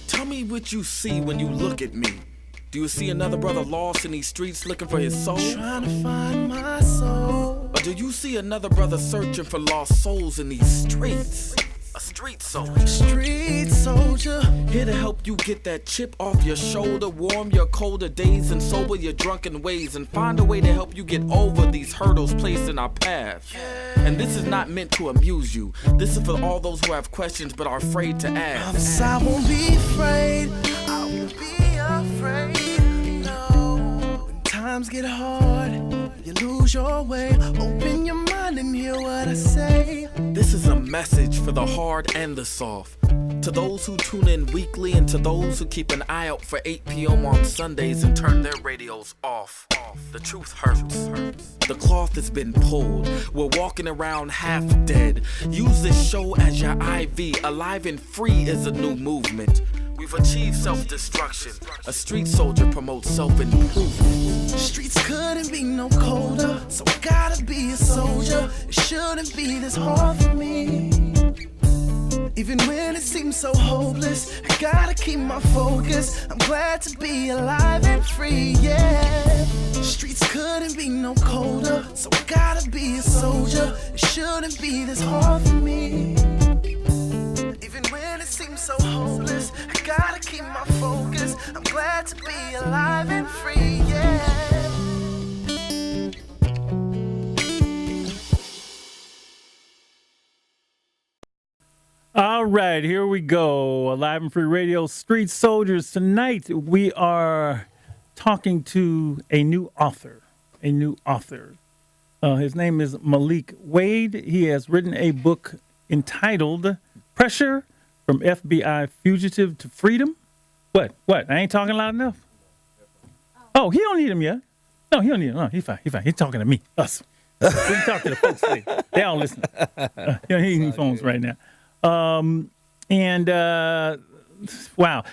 Tell me what you see when you look at me. Do you see another brother lost in these streets looking for his soul? Trying to find my soul. Or do you see another brother searching for lost souls in these streets? A street soldier. Street soldier. Here to help you get that chip off your shoulder, warm your colder days and sober your drunken ways, and find a way to help you get over these hurdles placed in our path. And this is not meant to amuse you. This is for all those who have questions but are afraid to ask. I won't be afraid. I won't be afraid. No. When times get hard, you lose your way. Open your mind and hear what I say. This is a message for the hard and the soft. To those who tune in weekly and to those who keep an eye out for 8 p.m. on Sundays and turn their radios off. The truth hurts. The cloth has been pulled. We're walking around half dead. Use this show as your IV. Alive and free is a new movement. We've achieved self-destruction. A street soldier promotes self-improvement. Streets couldn't be no colder, so I gotta be a soldier. It shouldn't be this hard for me. Even when it seems so hopeless, I gotta keep my focus. I'm glad to be alive and free, yeah. Streets couldn't be no colder, so I gotta be a soldier. It shouldn't be this hard for me. Even when it seems so hopeless, I gotta keep my focus. I'm glad to be alive and free, yeah. All right, here we go. Alive and Free Radio, Street Soldiers. Tonight we are talking to a new author. His name is Malik Wade. He has written a book entitled Pressure from FBI Fugitive to Freedom. What? I ain't talking loud enough? Oh, he don't need him yet. No, he don't need him. No, he's fine. He's talking to me, us. We can talk to the folks later. They all listen. He don't need any phones right now. Wow.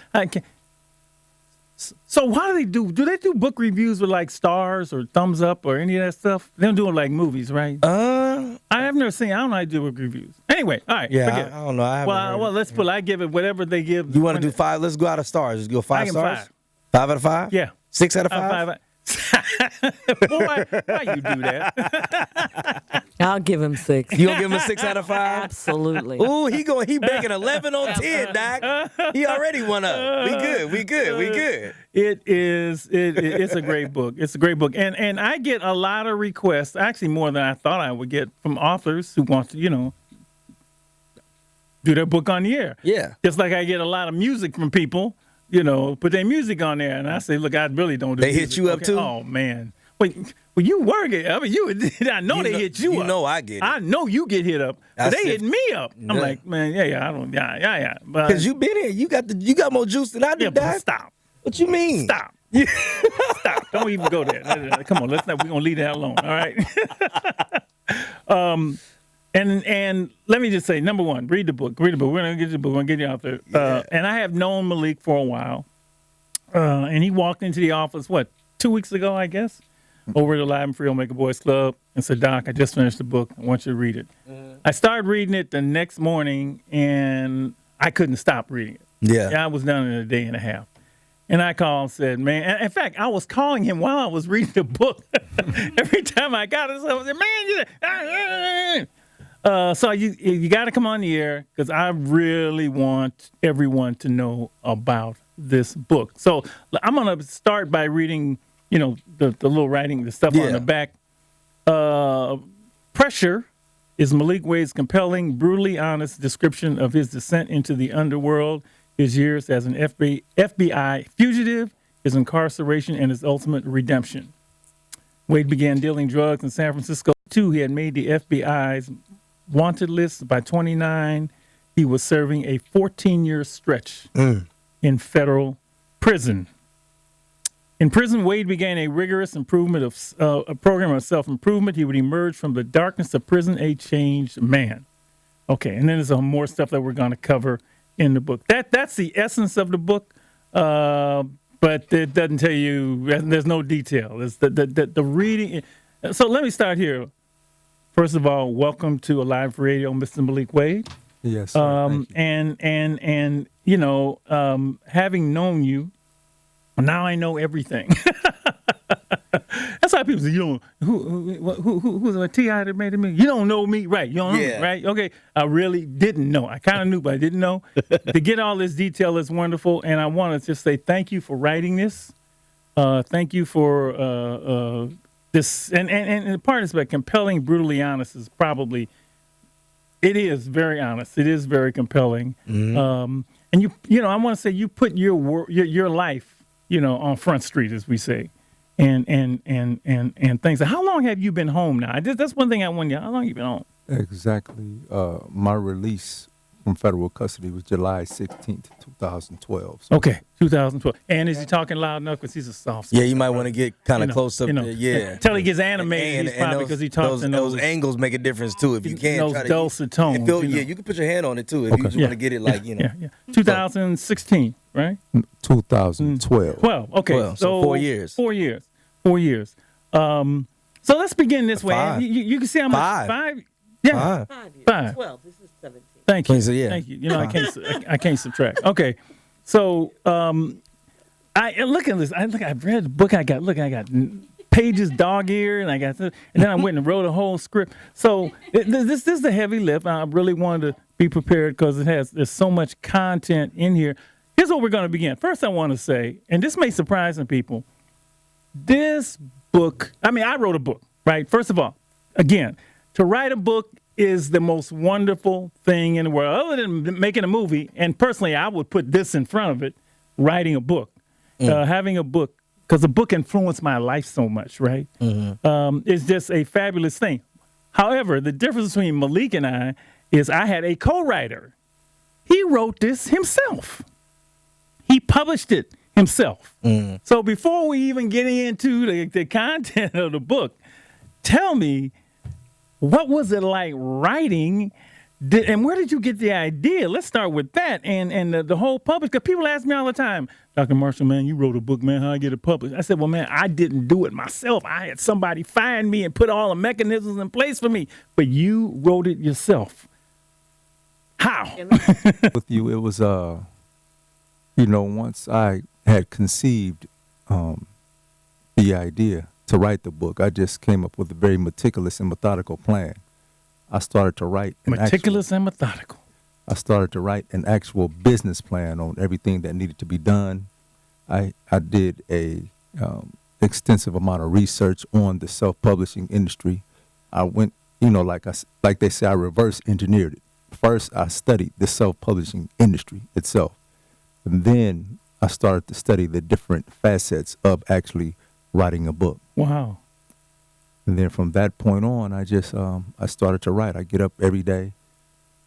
So how do they do? Do they do book reviews with like stars or thumbs up or any of that stuff? They don't do it like movies, right? I've never seen. I don't know how to do book reviews. Anyway, all right. Yeah, I don't know. Well, let's put. I give it whatever they give. You want to do 5? Let's go out of stars. Just go 5 stars. 5 out of 5. Yeah. 6 out of 5. Boy, why you do that? I'll give him 6. You gonna give him a 6 out of 5? Absolutely. Ooh, he banking 11 on 10, Doc. He already won up. We good. It's a great book. It's a great book. And I get a lot of requests, actually more than I thought I would get, from authors who want to, do their book on the air. Yeah. Just like I get a lot of music from people, put their music on there. And I say, look, I really don't do They music. hit you up too? Oh, man. Wait, well, you work it. I mean, I know they hit you up. You know I get it. I know you get hit up. But they hit me up. I'm like, man, yeah. Because you been here. You got more juice than I do, Doc. But stop. What you mean? Stop. Stop. Don't even go there. Come on, we're gonna leave that alone. All right. And let me just say, number one, read the book. We're gonna get the book. We're gonna get you out there. Yeah. And I have known Malik for a while. And he walked into the office 2 weeks ago, I guess, over to Live and Free Omega Boys Club, and said, Doc, I just finished the book. I want you to read it. I started reading it the next morning, and I couldn't stop reading it. Yeah. I was done in a day and a half. And I called and said, man, and in fact, I was calling him while I was reading the book. Every time I got it, I was like, man, so you got to come on the air because I really want everyone to know about this book. So I'm going to start by reading, the little writing, the stuff on the back. Pressure is Malik Wade's compelling, brutally honest description of his descent into the underworld, his years as an FBI fugitive, his incarceration, and his ultimate redemption. Wade began dealing drugs in San Francisco. He had made the FBI's wanted list. By 29, he was serving a 14-year stretch in federal prison. In prison, Wade began a rigorous improvement of a program of self-improvement. He would emerge from the darkness of prison a changed man. Okay, and then there's some more stuff that we're going to cover in the book. That's the essence of the book, but it doesn't tell you. There's no detail. It's the reading. So let me start here. First of all, welcome to Alive Radio, Mr. Malik Wade. Yes, sir. Thank you. And having known you, now I know everything. That's how people say, you don't, who's a T.I. that made it me? You don't know me, right? You don't know me, right? Okay, I really didn't know. I kind of knew, but I didn't know. To get all this detail is wonderful, and I want to just say thank you for writing this. Thank you for this, and part of this, but compelling, brutally honest is probably, it is very honest. It is very compelling. Mm-hmm. And I want to say you put your life, on Front Street, as we say. And things. How long have you been home now? That's one thing I wonder. How long have you been home? Exactly. My release from federal custody was July 16th, 2012. So. Okay, 2012. And is he talking loud enough? Because he's a soft. Yeah, you might want to get kind of close up. Until he gets animated, he's probably because he talks in those angles make a difference too. If you can't those dulcet tones. You can put your hand on it too if you just want to get it like. 2016, right? 2012. 12. Okay, 12, so 4 years. 4 years. 4 years. So let's begin this way. You can see how much 5. Yeah, 5. 12. This is 17. Thank you. So, yeah. Thank you. I can't subtract. Okay, so I look at this. I've read the book. I got pages dog ear, and and then I went and wrote a whole script. So this is a heavy lift. I really wanted to be prepared because there's so much content in here. Here's what we're going to begin. First, I want to say, and this may surprise some people, this book, I wrote a book, right? First of all, again, to write a book is the most wonderful thing in the world, other than making a movie. And personally, I would put this in front of it, writing a book, having a book, because a book influenced my life so much, right? Mm-hmm. It's just a fabulous thing. However, the difference between Malik and I is I had a co-writer. He wrote this himself. He published it himself. Mm. So before we even get into the content of the book, tell me, what was it like writing, and where did you get the idea? Let's start with that and the whole publish. Because people ask me all the time, Dr. Marshall, man, you wrote a book, man, how I get it published? I said, well, man, I didn't do it myself. I had somebody find me and put all the mechanisms in place for me. But you wrote it yourself. How? With you, it was, once I had conceived the idea to write the book, I just came up with a very meticulous and methodical plan. I started to write and methodical. I started to write an actual business plan on everything that needed to be done. I did a extensive amount of research on the self-publishing industry. I went, like they say, I reverse engineered it. First, I studied the self-publishing industry itself, and then I started to study the different facets of actually writing a book. Wow. And then from that point on, I just I started to write. I get up every day.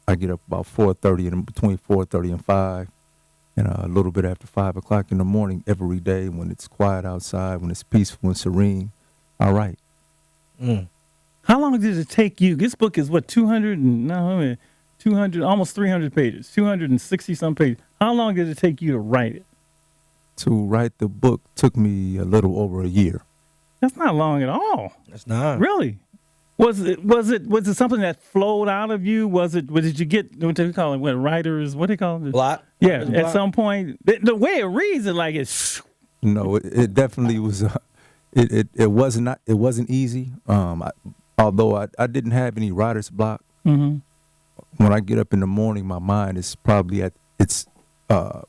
I get up about 4:30, and between 4:30 and 5, and a little bit after 5 o'clock in the morning every day when it's quiet outside, when it's peaceful and serene, I write. Mm. How long did it take you? This book is what, 200, almost 300 pages, 260 some pages. How long did it take you to write it? To write the book took me a little over a year. That's not long at all. That's not. Really? Was it something that flowed out of you? Did you get, what do you call it? What, writers, what do you call it? Block? Yeah, at some point. The way it reads, it like it's. No, it definitely was. It wasn't easy. Although I didn't have any writer's block. Mm-hmm. When I get up in the morning, my mind is probably at its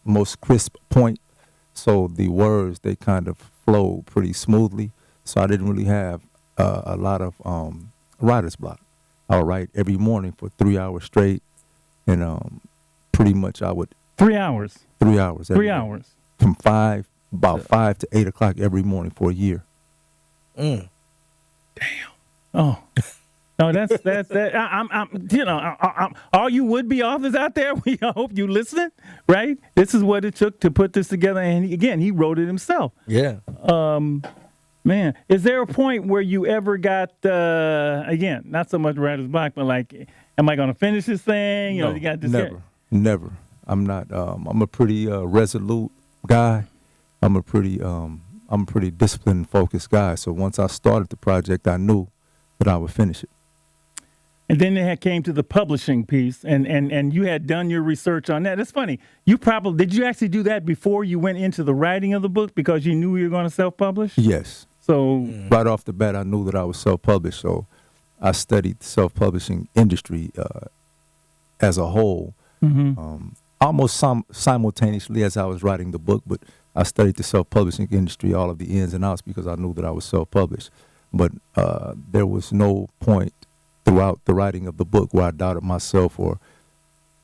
most crisp point. So the words, they kind of flow pretty smoothly. So I didn't really have a lot of writer's block. I would write every morning for 3 hours straight. And pretty much I would. 3 hours? 3 hours. 3 hours. From 5 to 8 o'clock every morning for a year. Mm. Damn. Oh. No, that's I'm all you would-be authors out there, we hope you listening, right? This is what it took to put this together, and he wrote it himself. Yeah. Man, is there a point where you ever got again, not so much writer's block, but like, am I going to finish this thing? No, you got this never. I'm not. I'm a pretty resolute guy. I'm a pretty disciplined, focused guy. So once I started the project, I knew that I would finish it. And then they came to the publishing piece, and you had done your research on that. It's funny. Did you actually do that before you went into the writing of the book because you knew you were going to self-publish? Yes. So Right off the bat, I knew that I was self-published, so I studied the self-publishing industry as a whole, almost simultaneously as I was writing the book, but I studied the self-publishing industry, all of the ins and outs, because I knew that I was self-published. But there was no point throughout the writing of the book where I doubted myself or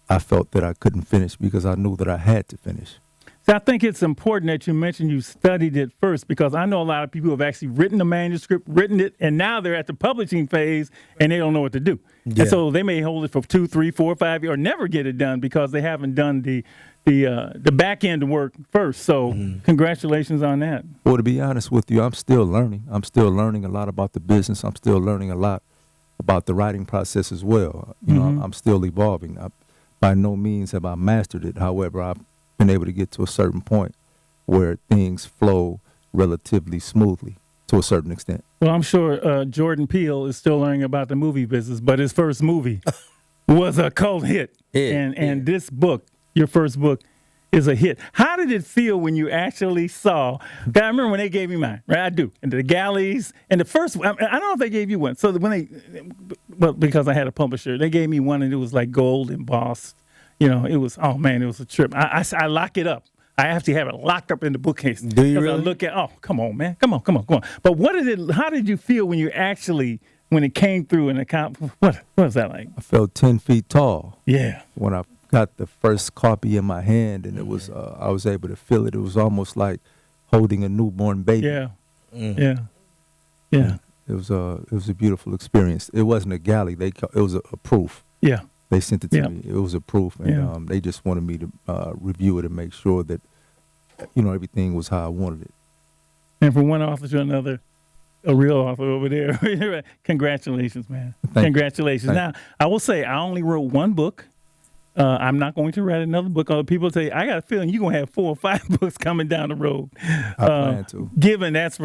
I felt that I couldn't finish, because I knew that I had to finish. So I think it's important that you mentioned you studied it first, because I know a lot of people who have actually written the manuscript, written it, and now they're at the publishing phase and they don't know what to do. Yeah. And so they may hold it for 2, 3, 4, 5 years or never get it done because they haven't done the back end work first. So congratulations on that. Well, to be honest with you, I'm still learning. I'm still learning a lot about the business. I'm still learning a lot about the writing process as well. You know, I'm still evolving. By no means have I mastered it. However, I've been able to get to a certain point where things flow relatively smoothly to a certain extent. Well, I'm sure Jordan Peele is still learning about the movie business, but his first movie was a cult hit. And this book, your first book, is a hit. How did it feel when you actually saw? I remember when they gave me mine, right? I do. And the galleys, and the first one, I don't know if they gave you one. So because I had a publisher, they gave me one, and it was like gold embossed. You know, it was, oh man, it was a trip. I lock it up. I actually have it locked up in the bookcase. Do you really? I look at, come on, man. Come on. But how did you feel when it came through and what was that like? I felt 10 feet tall. Yeah. When I got the first copy in my hand, and it was I was able to feel it. It was almost like holding a newborn baby. Yeah. It was a beautiful experience. It wasn't a galley. It was a proof. Yeah. They sent it to me. It was a proof, and they just wanted me to review it and make sure that everything was how I wanted it. And from one author to another, a real author over there. Congratulations, man. Congratulations. Now, I will say I only wrote one book. I'm not going to write another book. Other people say, I got a feeling you're going to have 4 or 5 books coming down the road. I plan to. Given this.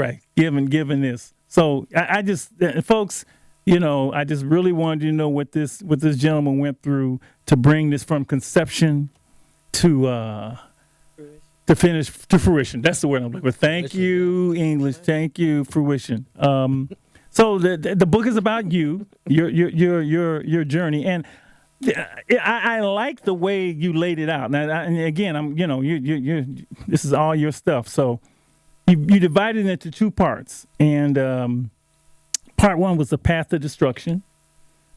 So I just, folks, I just really wanted you to know what this gentleman went through to bring this from conception to fruition. That's the word I'm looking for. Thank you, English. Thank you, fruition. So the book is about you, your journey, and I like the way you laid it out. Now, and again, this is all your stuff. So you divided it into 2 parts, and part 1 was the path to destruction,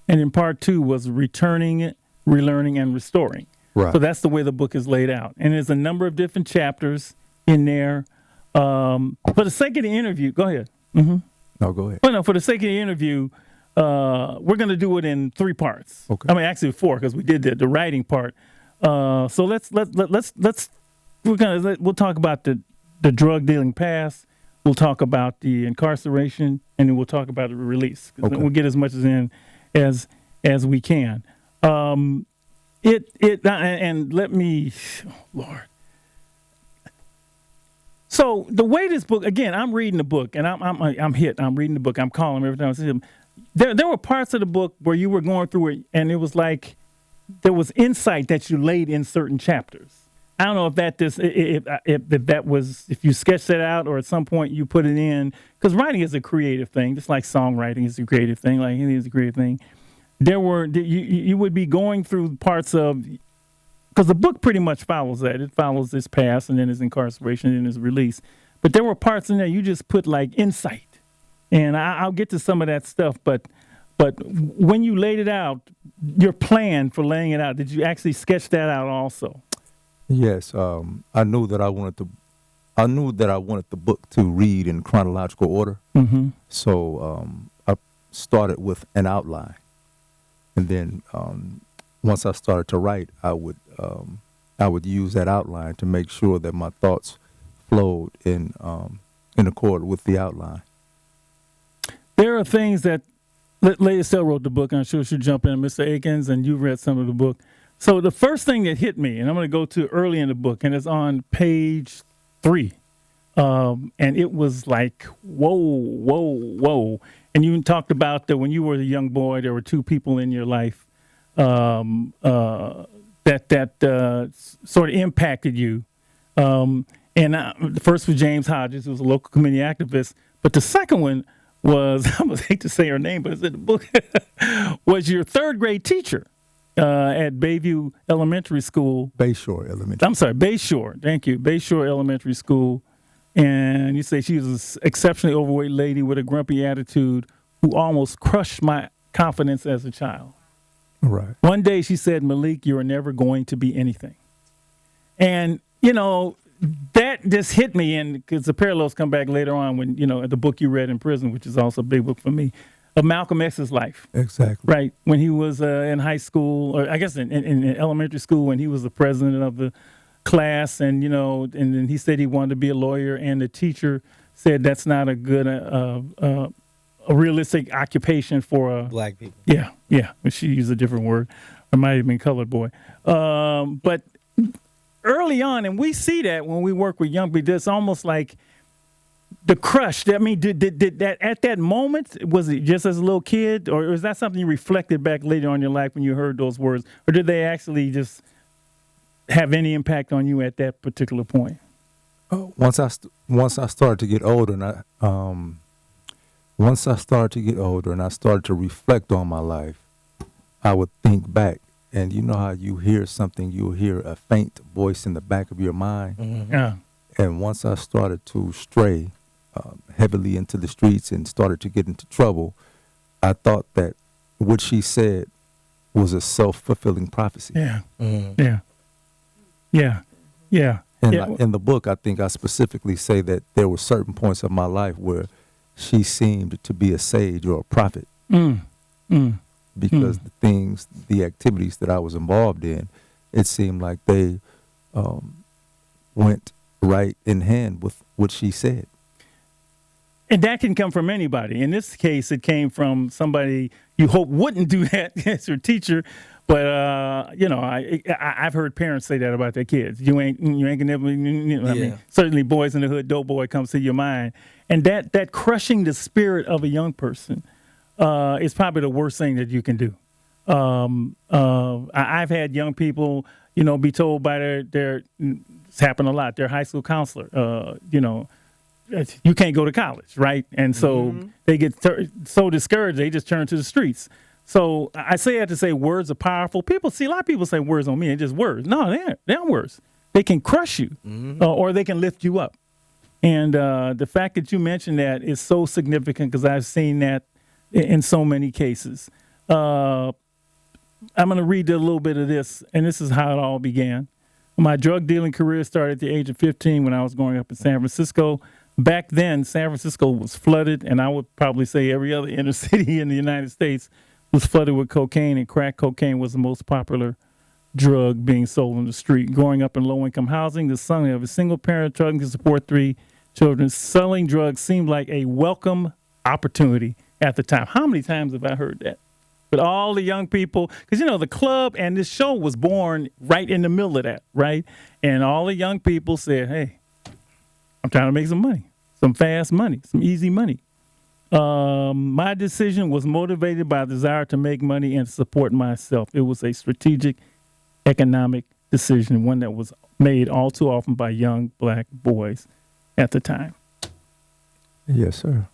and then part 2 was returning, relearning, and restoring. Right. So that's the way the book is laid out, and there's a number of different chapters in there. For the sake of the interview, go ahead. No, go ahead. Well, no, for the sake of the interview, we're going to do it in 3 parts. Okay. I mean, actually 4, because we did the writing part. So we'll talk about the drug dealing past. We'll talk about the incarceration, and then we'll talk about the release. Okay. We'll get as much in as we can. And let me, Lord. So the way this book, again, I'm reading the book, and I'm hit. I'm reading the book. I'm calling him every time I see him. There were parts of the book where you were going through it, and it was like there was insight that you laid in certain chapters. I don't know if you sketched that out or at some point you put it in, because writing is a creative thing, just like songwriting is a creative thing, like anything is a creative thing. You would be going through parts of, because the book pretty much follows that. It follows this past and then his incarceration and then his release. But there were parts in there you just put like insight. And I'll get to some of that stuff, but when you laid it out, your plan for laying it out, did you actually sketch that out also? Yes, I knew that I wanted the book to read in chronological order. Mm-hmm. So I started with an outline, and then once I started to write, I would use that outline to make sure that my thoughts flowed in accord with the outline. There are things that Lady Estelle wrote the book, and I'm sure she'll jump in, Mr. Akins, and you read some of the book. So the first thing that hit me, and I'm going to go to early in the book, and it's on page 3, and it was like, whoa. and you talked about that when you were a young boy, there were two people in your life that sort of impacted you. The first was James Hodges, who was a local community activist. But the second one was, I would hate to say her name, but it's in the book, was your third grade teacher at Bayview Elementary School. Bayshore Elementary. I'm sorry, Bayshore. Thank you. Bayshore Elementary School. And you say she was an exceptionally overweight lady with a grumpy attitude who almost crushed my confidence as a child. Right. One day she said, Malik, you are never going to be anything. And, that just hit me, and because the parallels come back later on when, the book you read in prison, which is also a big book for me, of Malcolm X's life. Exactly. Right. When he was in high school, or I guess in elementary school, when he was the president of the class, and, and then he said he wanted to be a lawyer, and the teacher said that's not a good, a realistic occupation for black people. Yeah. But she used a different word. It might have been colored boy. But early on, and we see that when we work with young people, it's almost like the crush. I mean, did that at that moment, was it just as a little kid, or was that something you reflected back later on in your life when you heard those words, or did they actually just have any impact on you at that particular point? Once I started to get older, and I started to reflect on my life, I would think back. And you know how you hear something, you'll hear a faint voice in the back of your mind. Mm-hmm. Yeah. And once I started to stray heavily into the streets and started to get into trouble, I thought that what she said was a self-fulfilling prophecy. Yeah. Mm-hmm. Yeah. And in the book, I think I specifically say that there were certain points of my life where she seemed to be a sage or a prophet. Because the activities that I was involved in, it seemed like they went right in hand with what she said. And that can come from anybody. In this case, it came from somebody you hope wouldn't do that as your teacher. But, I've heard parents say that about their kids. You ain't gonna never, I mean, certainly Boys in the Hood, Dope Boy comes to your mind. And that crushing the spirit of a young person is probably the worst thing that you can do. I've had young people, be told by it's happened a lot, their high school counselor, you can't go to college, right? And so they get so discouraged, they just turn to the streets. So I say that to say words are powerful. A lot of people say words on me, and just words. No, they aren't words. They can crush you, or they can lift you up. And the fact that you mentioned that is so significant, because I've seen that in so many cases. I'm going to read a little bit of this, and this is how it all began. My drug dealing career started at the age of 15 when I was growing up in San Francisco. Back then, San Francisco was flooded, and I would probably say every other inner city in the United States was flooded with cocaine, and crack cocaine was the most popular drug being sold on the street. Growing up in low-income housing, the son of a single-parent struggling to support 3 children, selling drugs seemed like a welcome opportunity at the time. How many times have I heard that? But all the young people, because, the club and this show was born right in the middle of that, right? And all the young people said, hey, I'm trying to make some money, some fast money, some easy money. My decision was motivated by a desire to make money and support myself. It was a strategic economic decision, one that was made all too often by young black boys at the time. Yes, sir.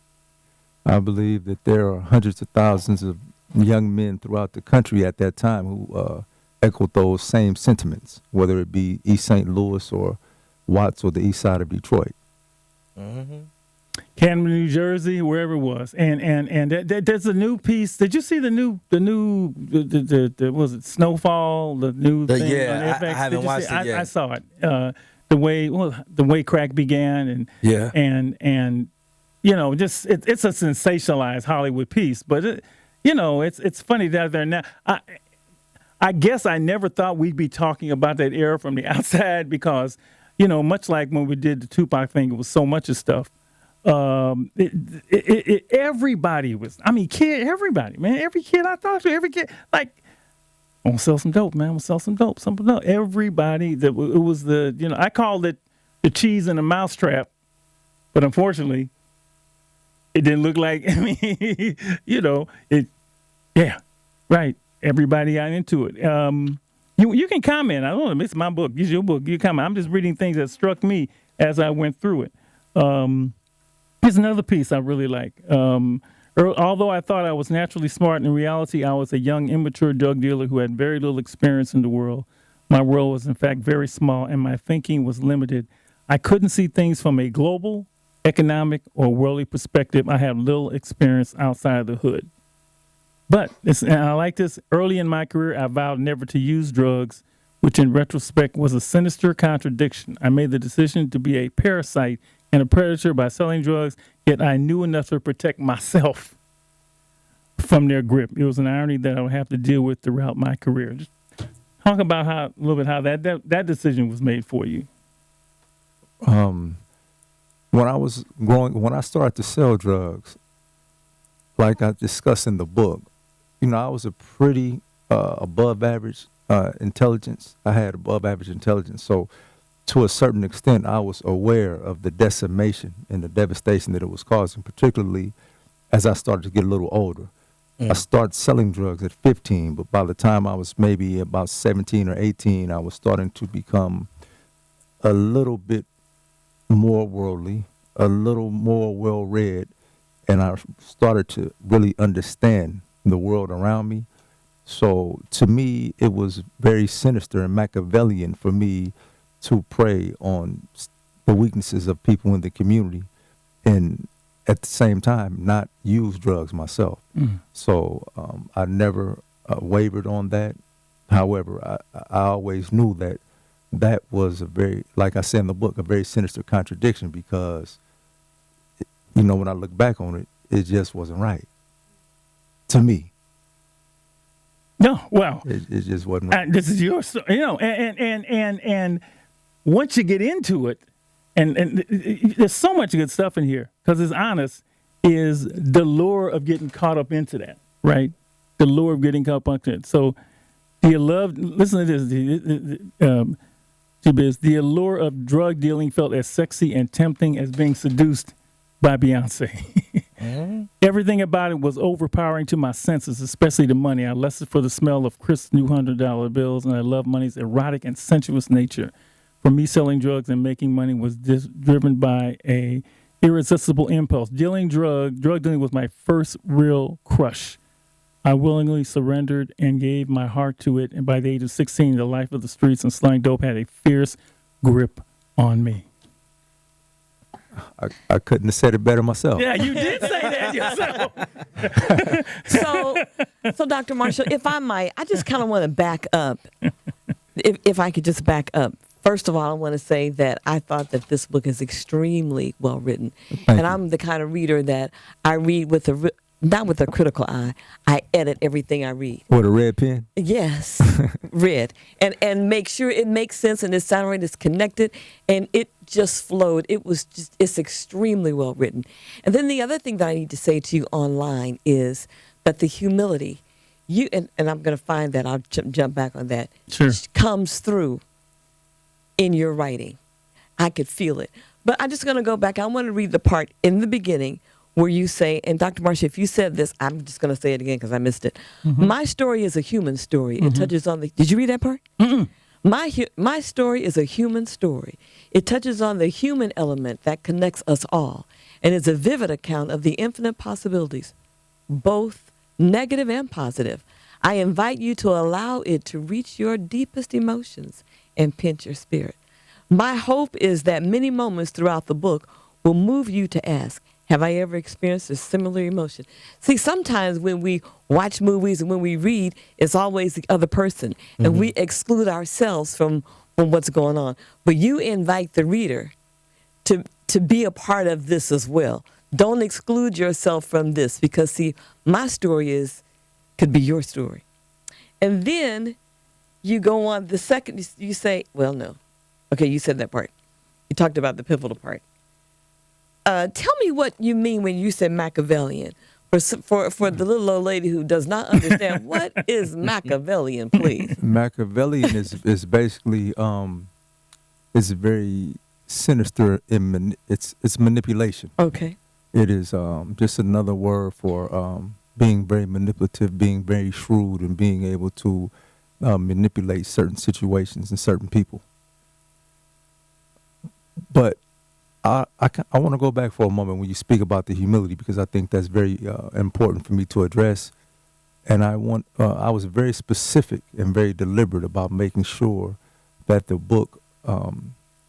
I believe that there are hundreds of thousands of young men throughout the country at that time who echoed those same sentiments, whether it be East St. Louis or Watts or the east side of Detroit. Mm-hmm. Camden, New Jersey, wherever it was. And there's a new piece. Did you see the was it Snowfall, the new thing on FX? I haven't watched it yet. I saw it. The way crack began and just it's a sensationalized Hollywood piece, but it's funny that they're now. I guess I never thought we'd be talking about that era from the outside because, much like when we did the Tupac thing, it was so much of stuff. Everybody was, everybody, man, every kid I talked to, every kid, like, I'm gonna sell some dope, man. I'm gonna sell some dope. Everybody, it was I called it the cheese in the mousetrap, but unfortunately, It didn't look like, I mean, yeah, right. Everybody got into it. You can comment. I don't want to miss my book. It's your book. You comment. I'm just reading things that struck me as I went through it. Here's another piece I really like. Although I thought I was naturally smart, in reality, I was a young, immature drug dealer who had very little experience in the world. My world was, in fact, very small, and my thinking was limited. I couldn't see things from a global, economic, or worldly perspective. I had little experience outside of the hood. But, and I like this, early in my career, I vowed never to use drugs, which in retrospect was a sinister contradiction. I made the decision to be a parasite and a predator by selling drugs, yet I knew enough to protect myself from their grip. It was an irony that I would have to deal with throughout my career. Just talk about a little bit how that decision was made for you. When I started to sell drugs, like I discussed in the book, I was a pretty above average intelligence. I had above average intelligence. So to a certain extent, I was aware of the decimation and the devastation that it was causing, particularly as I started to get a little older. I started selling drugs at 15, but by the time I was maybe about 17 or 18, I was starting to become a little bit more worldly, a little more well-read, and I started to really understand the world around me. So to me, it was very sinister and Machiavellian for me to prey on the weaknesses of people in the community and at the same time not use drugs myself. So I never wavered on that. However, I always knew that was a very, like I said in the book, a very sinister contradiction because, when I look back on it, it just wasn't right to me. No, well, it just wasn't right. This is your story, and once you get into it, and there's so much good stuff in here because it's honest, is the lure of getting caught up into that, right? The lure of getting caught up into it. So, listen to this, the allure of drug dealing felt as sexy and tempting as being seduced by Beyonce. Everything about it was overpowering to my senses, especially the money. I lusted for the smell of crisp new $100 bills, and I love money's erotic and sensuous nature. For me, selling drugs and making money was driven by a irresistible impulse. Drug dealing was my first real crush. I willingly surrendered and gave my heart to it, and by the age of 16, the life of the streets and selling dope had a fierce grip on me. I couldn't have said it better myself. Yeah, you did say that yourself. So Dr. Marshall, if I might, I just kind of want to back up. If I could just back up. First of all, I want to say that I thought that this book is extremely well written. Thank you. I'm the kind of reader that I read not with a critical eye. I edit everything I read. With a red pen? Yes, red. And make sure it makes sense and it's sounding, it's connected, and it just flowed. It's extremely well written. And then the other thing that I need to say to you online is that the humility, and I'm going to find that, I'll jump back on that, sure, comes through in your writing. I could feel it. But I'm just going to go back. I want to read the part in the beginning where you say, and Dr. Marcia, if you said this, I'm just going to say it again because I missed it. My story is a human story. It touches on did you read that part? My story is a human story. It touches on the human element that connects us all, and is a vivid account of the infinite possibilities, both negative and positive. I invite you to allow it to reach your deepest emotions and pinch your spirit. My hope is that many moments throughout the book will move you to ask, have I ever experienced a similar emotion? See, sometimes when we watch movies and when we read, it's always the other person, and we exclude ourselves from what's going on. But you invite the reader to be a part of this as well. Don't exclude yourself from this because, see, my story could be your story. And then you go on the second, you say, well, no. Okay, you said that part. You talked about the pivotal part. Tell me what you mean when you said Machiavellian. For the little old lady who does not understand, what is Machiavellian, please? Machiavellian is basically it's very sinister in it's manipulation. Okay. It is just another word for being very manipulative, being very shrewd, and being able to manipulate certain situations and certain people. But I want to go back for a moment when you speak about the humility, because I think that's very important for me to address. And I was very specific and very deliberate about making sure that the book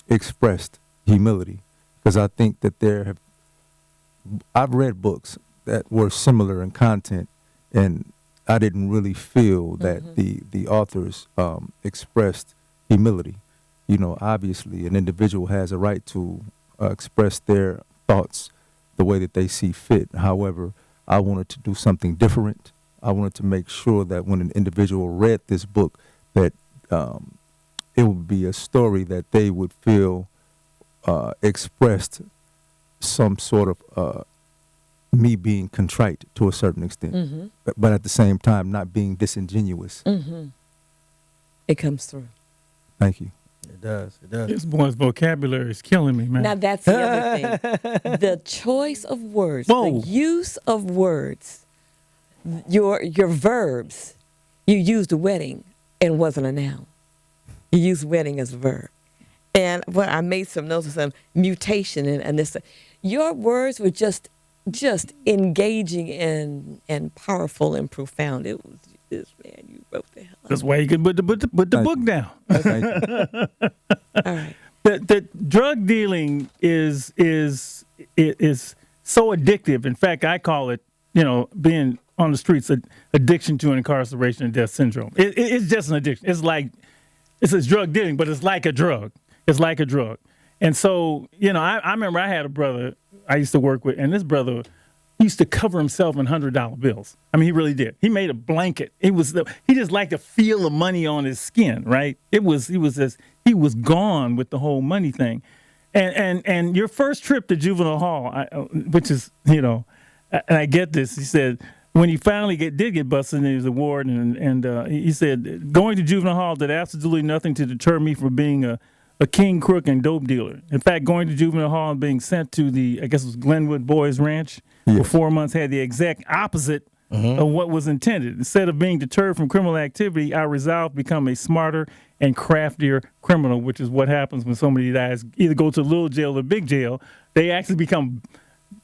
expressed humility, because I think that I've read books that were similar in content, and I didn't really feel that the authors expressed humility. You know, obviously, an individual has a right to express their thoughts the way that they see fit. However, I wanted to do something different. I wanted to make sure that when an individual read this book, that it would be a story that they would feel expressed some sort of me being contrite to a certain extent, but at the same time not being disingenuous. It comes through. Thank you. It does. It does. This boy's vocabulary is killing me, man. Now that's the other thing. The choice of words, Whoa. the use of words, your verbs. You used wedding and it wasn't a noun. You used wedding as a verb. And I made some notes of some mutation and this. Your words were just engaging and powerful and profound. It was just, man, you wrote the hell. That's why you can put the book down. Thank you. All right. The drug dealing is so addictive. In fact, I call it, being on the streets, addiction to incarceration and death syndrome. It's just an addiction. It's drug dealing, but it's like a drug. It's like a drug. And so, I remember I had a brother I used to work with, and this brother used to cover himself in $100 bills. I mean, he really did. He made a blanket. He just liked to feel the money on his skin, right? He was gone with the whole money thing. And your first trip to juvenile hall, which is, and I get this, he said, when he finally did get busted in his award, and he said, going to juvenile hall did absolutely nothing to deter me from being a king, crook, and dope dealer. In fact, going to juvenile hall and being sent to I guess it was Glenwood Boys Ranch for 4 months had the exact opposite of what was intended. Instead of being deterred from criminal activity, I resolved to become a smarter and craftier criminal, which is what happens when somebody dies, either go to little jail or big jail. They actually become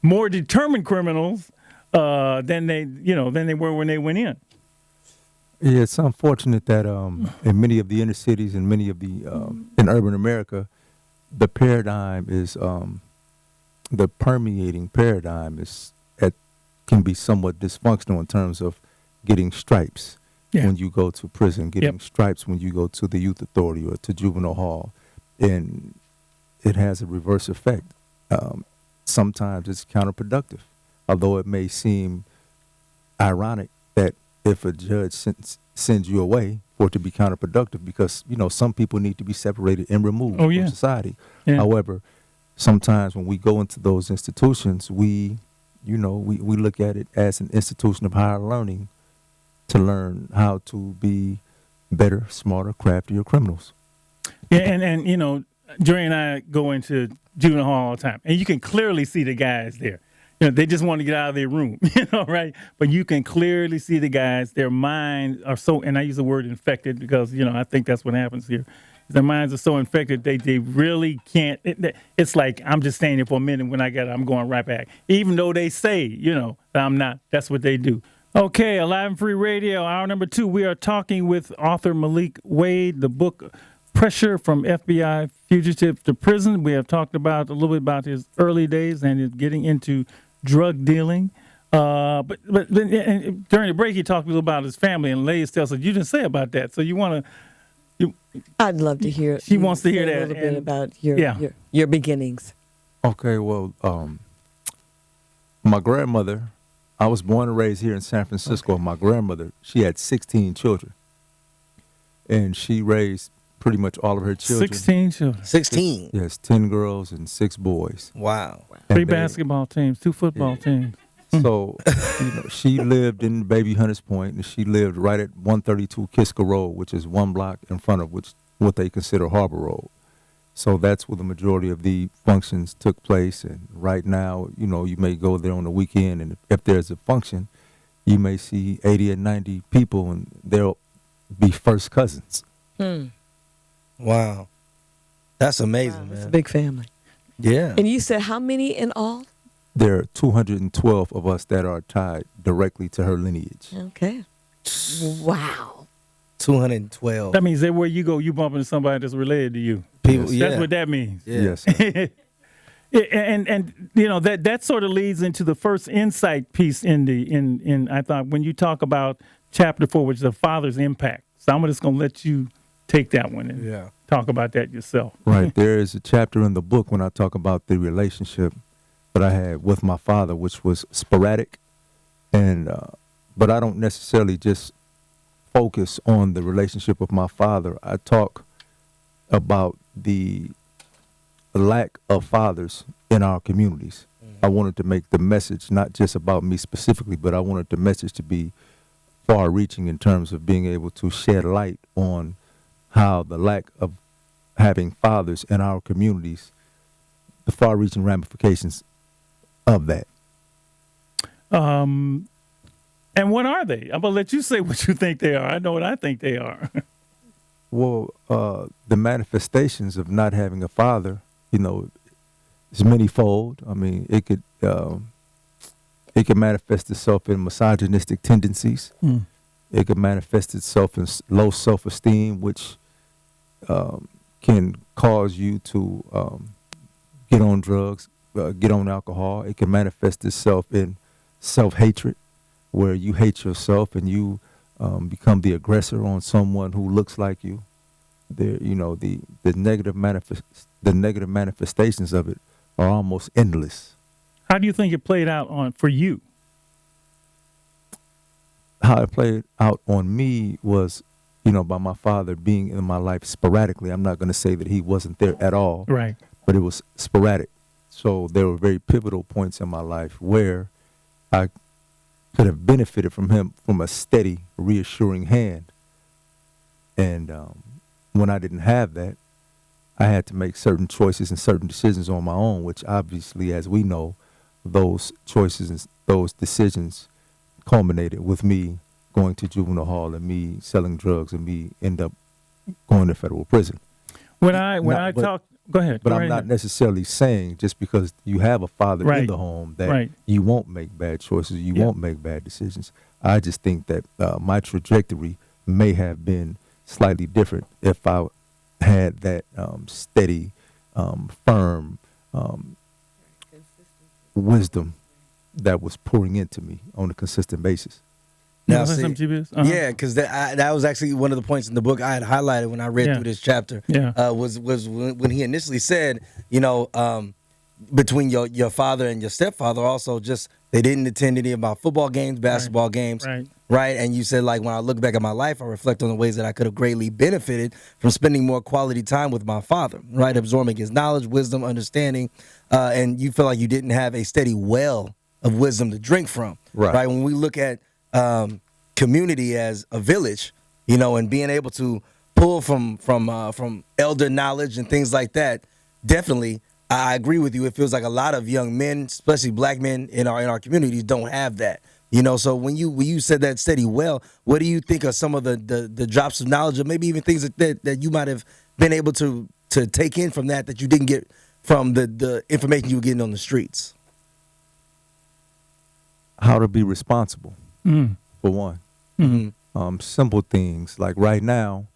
more determined criminals than they were when they went in. Yeah, it's unfortunate that in many of the inner cities and many of the in urban America, the paradigm is the permeating paradigm can be somewhat dysfunctional in terms of getting stripes when you go to prison, getting stripes when you go to the youth authority or to juvenile hall, and it has a reverse effect. Sometimes it's counterproductive, although it may seem ironic that if a judge sends you away for it to be counterproductive, because some people need to be separated and removed from society. Yeah. However, sometimes when we go into those institutions, we look at it as an institution of higher learning to learn how to be better, smarter, craftier criminals. Yeah, and Jerry and I go into juvenile hall all the time, and you can clearly see the guys there. They just want to get out of their room, right? But you can clearly see the guys, their minds are so, and I use the word infected because, I think that's what happens here. Their minds are so infected, they really can't. It's like, I'm just staying here for a minute. When I get it, I'm going right back. Even though they say, that I'm not, that's what they do. Okay, Alive and Free Radio, hour number 2. We are talking with author Malik Wade, the book Pressure from FBI Fugitive to Prison. We have talked about a little bit about his early days and his getting into drug dealing. But during the break, he talked a little about his family, and Leah said, you didn't say about that. So you want to... I'd love to hear. She wants to hear that. A little bit about your beginnings. Okay, well, my grandmother, I was born and raised here in San Francisco. Okay. My grandmother, she had 16 children. And she raised pretty much all of her children. 16 children. 16? Yes, 10 girls and 6 boys. Wow. 3 basketball teams, 2 football teams. So, she lived in Baby Hunters Point, and she lived right at 132 Kiska Road, which is one block in front of what they consider Harbor Road. So that's where the majority of the functions took place. And right now, you may go there on the weekend, and if there's a function, you may see 80 or 90 people, and they'll be first cousins. Wow. That's amazing, It's a man. big family. Yeah. And you said how many in all? There are 212 of us that are tied directly to her lineage. Okay. Wow. 212 That means everywhere you go, you bump into somebody that's related to you. people. Yes. Yeah. That's what that means. Yeah. Yes, sir. And that sort of leads into the first insight piece in I thought when you talk about chapter 4, which is the father's impact. So I'm just gonna let you take that one and Yeah. talk about that yourself. Right. There is a chapter in the book when I talk about the relationship that I had with my father, which was sporadic, and but I don't necessarily just focus on the relationship with my father. I talk about the lack of fathers in our communities. I wanted to make the message not just about me specifically, but I wanted the message to be far-reaching in terms of being able to shed light on how the lack of having fathers in our communities, the far-reaching ramifications of that. And what are they? I'm gonna let you say what you think they are. I know what I think they are. Well, the manifestations of not having a father, is manyfold. I mean, it could manifest itself in misogynistic tendencies. It could manifest itself in low self-esteem, which can cause you to get on drugs, get on alcohol. It can manifest itself in self-hatred, where you hate yourself and you become the aggressor on someone who looks like you. The negative manifestations of it are almost endless. How do you think it played out for you? How it played out on me was, by my father being in my life sporadically. I'm not going to say that he wasn't there at all, Right. but it was sporadic. So there were very pivotal points in my life where I could have benefited from him, from a steady, reassuring hand. And when I didn't have that, I had to make certain choices and certain decisions on my own, which obviously, as we know, those choices and those decisions culminated with me going to juvenile hall and me selling drugs and me end up going to federal prison. Go ahead. But Go I'm right not ahead. necessarily saying just because you have a father in Right. the home that Right. you won't make bad choices, you Yeah. won't make bad decisions. I just think that my trajectory may have been slightly different if I had that steady, firm wisdom that was pouring into me on a consistent basis. You Now, wanna say see, something, GBS? Uh-huh. Yeah, because that was actually one of the points in the book I had highlighted when I read Yeah. through this chapter. Yeah. Was when he initially said, between your father and your stepfather, also just they didn't attend any of my football games, basketball games, Right. And you said, like, when I look back at my life, I reflect on the ways that I could have greatly benefited from spending more quality time with my father, right, absorbing his knowledge, wisdom, understanding, and you feel like you didn't have a steady well of wisdom to drink from, Right. When we look at community as a village, and being able to pull from elder knowledge and things like that, definitely, I agree with you. It feels like a lot of young men, especially black men in our communities, don't have that. So when you said that steady well, what do you think are some of the drops of knowledge, or maybe even things that you might have been able to take in from that you didn't get from the information you were getting on the streets? How to be responsible, for one. Mm-hmm. Simple things like right now,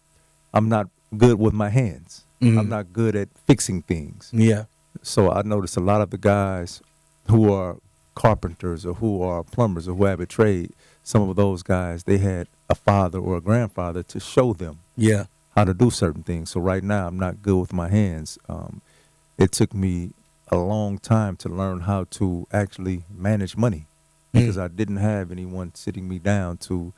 I'm not good with my hands. I'm not good at fixing things. Yeah. So I notice a lot of the guys who are carpenters or who are plumbers or who have a trade, some of those guys, they had a father or a grandfather to show them Yeah. how to do certain things. So right now, I'm not good with my hands. It took me a long time to learn how to actually manage money because I didn't have anyone sitting me down to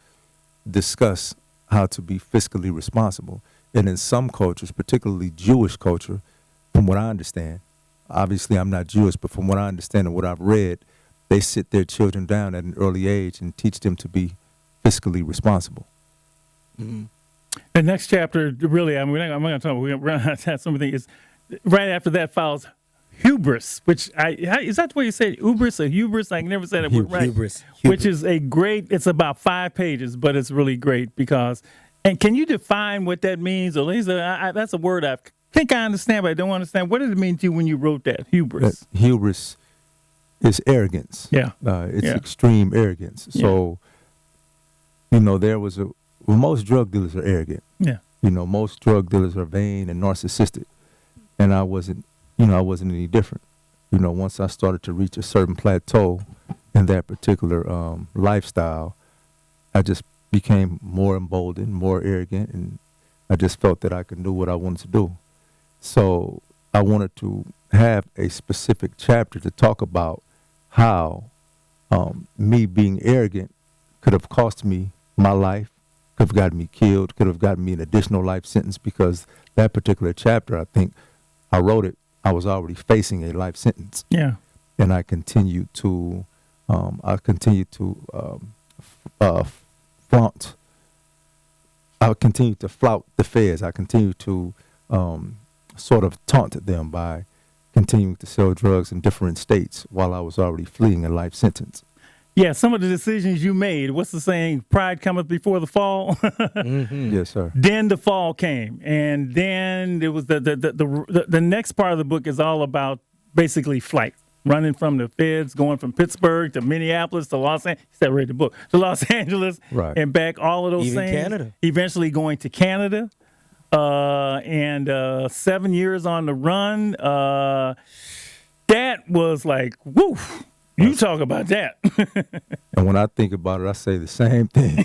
discuss how to be fiscally responsible. And in some cultures, particularly Jewish culture, from what I understand, obviously I'm not Jewish, but from what I understand and what I've read, they sit their children down at an early age and teach them to be fiscally responsible. The next chapter, really, I'm going to talk. We're going to have some of the things. right after that follows hubris, which is that the way you say it? Hubris or hubris? I never said it right. Hubris. Which is a great. It's about 5 pages, but it's really great because. And can you define what that means? Or that's a word I think I understand, but I don't understand. What did it mean to you when you wrote that hubris? Hubris is arrogance. Yeah, it's extreme arrogance. So, there was most drug dealers are arrogant. Yeah. Most drug dealers are vain and narcissistic, and I wasn't any different. Once I started to reach a certain plateau in that particular lifestyle, I just became more emboldened, more arrogant, and I just felt that I could do what I wanted to do. So I wanted to have a specific chapter to talk about how me being arrogant could have cost me my life, could have gotten me killed, could have gotten me an additional life sentence, because that particular chapter, I think I wrote it, I was already facing a life sentence. Yeah. And I continued to flout the feds. I continued to sort of taunt them by continuing to sell drugs in different states while I was already fleeing a life sentence. Yeah, some of the decisions you made, what's the saying, pride cometh before the fall? Mm-hmm. Yes, sir. Then the fall came, and then there was the next part of the book is all about basically flight. Running from the feds, going from Pittsburgh to Minneapolis to Los Angeles. He said, read the book. To Los Angeles right. And back, all of those Even things. Canada. Eventually going to Canada. And 7 years on the run. That was like, woo. You talk about that. And when I think about it, I say the same thing.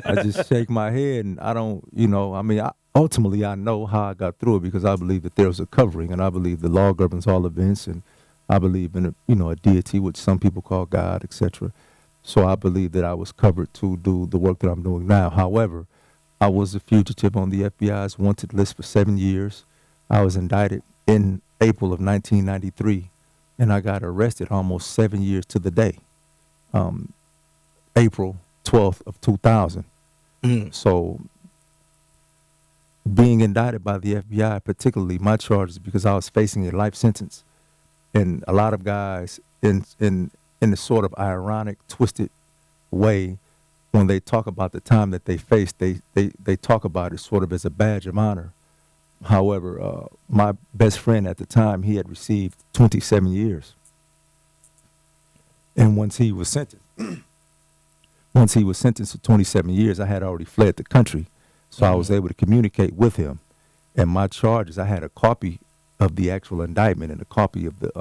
I just shake my head, and I don't, ultimately I know how I got through it, because I believe that there's a covering, and I believe the law governs all events, and I believe in a deity, which some people call God, etc. So I believe that I was covered to do the work that I'm doing now. However, I was a fugitive on the FBI's wanted list for 7 years. I was indicted in April of 1993, and I got arrested almost 7 years to the day, April 12th of 2000. So being indicted by the FBI, particularly my charges, because I was facing a life sentence. And a lot of guys in a sort of ironic, twisted way, when they talk about the time that they faced, they talk about it sort of as a badge of honor. However, my best friend at the time, he had received 27 years. And once he was sentenced to 27 years, I had already fled the country. So I was able to communicate with him. And my charges, I had a copy of the actual indictment and a copy of the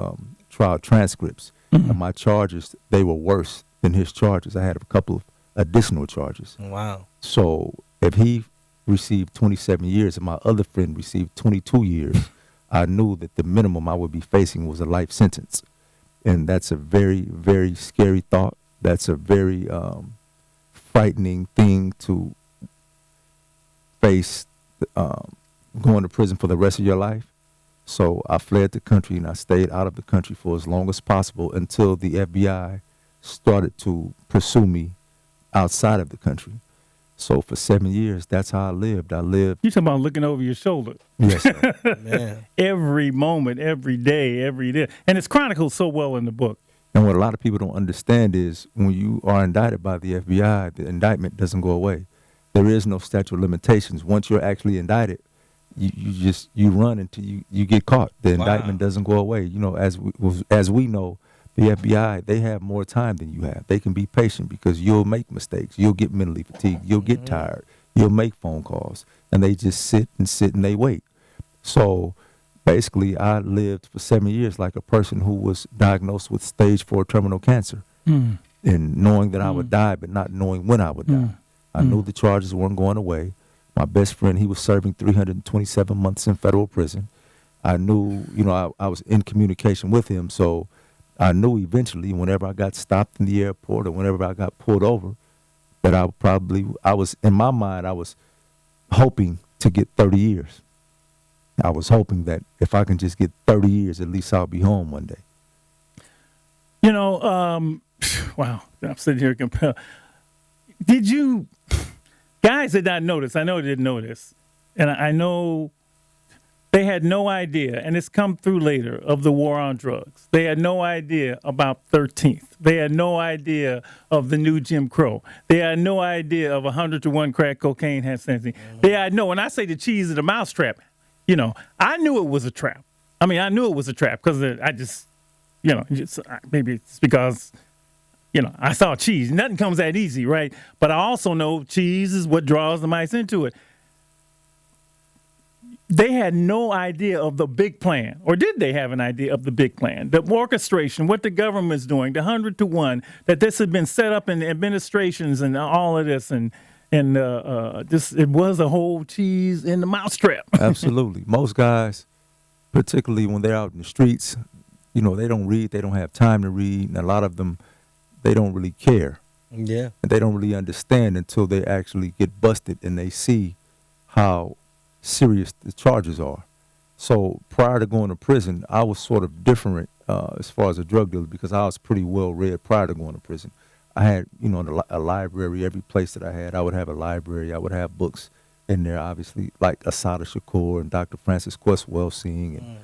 trial transcripts. And my charges, they were worse than his charges. I had a couple of additional charges. Wow. So if he received 27 years and my other friend received 22 years, I knew that the minimum I would be facing was a life sentence. And that's a very, very scary thought. That's a very frightening thing to face, going to prison for the rest of your life. So I fled the country, and I stayed out of the country for as long as possible until the FBI started to pursue me outside of the country. So for 7 years, that's how I lived. You talking about looking over your shoulder? Yes, sir. Man. Every moment, every day. And it's chronicled so well in the book. And what a lot of people don't understand is when you are indicted by the FBI, the indictment doesn't go away. There is no statute of limitations. Once you're actually indicted, you run until you get caught. The indictment doesn't go away. As we know, the FBI, they have more time than you have. They can be patient because you'll make mistakes. You'll get mentally fatigued. You'll get tired. You'll make phone calls. And they just sit and they wait. So basically, I lived for 7 years like a person who was diagnosed with stage 4 terminal cancer. And knowing that I would die, but not knowing when I would die. I knew the charges weren't going away. My best friend, he was serving 327 months in federal prison. I knew, I was in communication with him, so I knew eventually whenever I got stopped in the airport or whenever I got pulled over, that in my mind, I was hoping to get 30 years. I was hoping that if I can just get 30 years, at least I'll be home one day. Wow, I'm sitting here compelled. Guys did not notice. I know they didn't notice. And I know They had no idea, and it's come through later, of the war on drugs. They had no idea about 13th. They had no idea of the new Jim Crow. They had no idea of 100-to-1 crack cocaine had sentencing. They had no, when I say the cheese of the mousetrap, I knew it was a trap. I mean, I knew it was a trap because I just, maybe it's because, I saw cheese. Nothing comes that easy, right? But I also know cheese is what draws the mice into it. They had no idea of the big plan, or did they have an idea of the big plan? The orchestration, what the government's doing, the 100-to-1, that this had been set up in the administrations and all of this, and just it was a whole cheese in the mousetrap. Absolutely. Most guys, particularly when they're out in the streets, they don't read, they don't have time to read, and a lot of them, they don't really care. Yeah. And they don't really understand until they actually get busted and they see how serious the charges are. So prior to going to prison, I was sort of different as far as a drug dealer because I was pretty well read prior to going to prison. I had, a library. Every place that I would have a library. I would have books in there, obviously, like Assata Shakur and Dr. Francis Quest Wellsing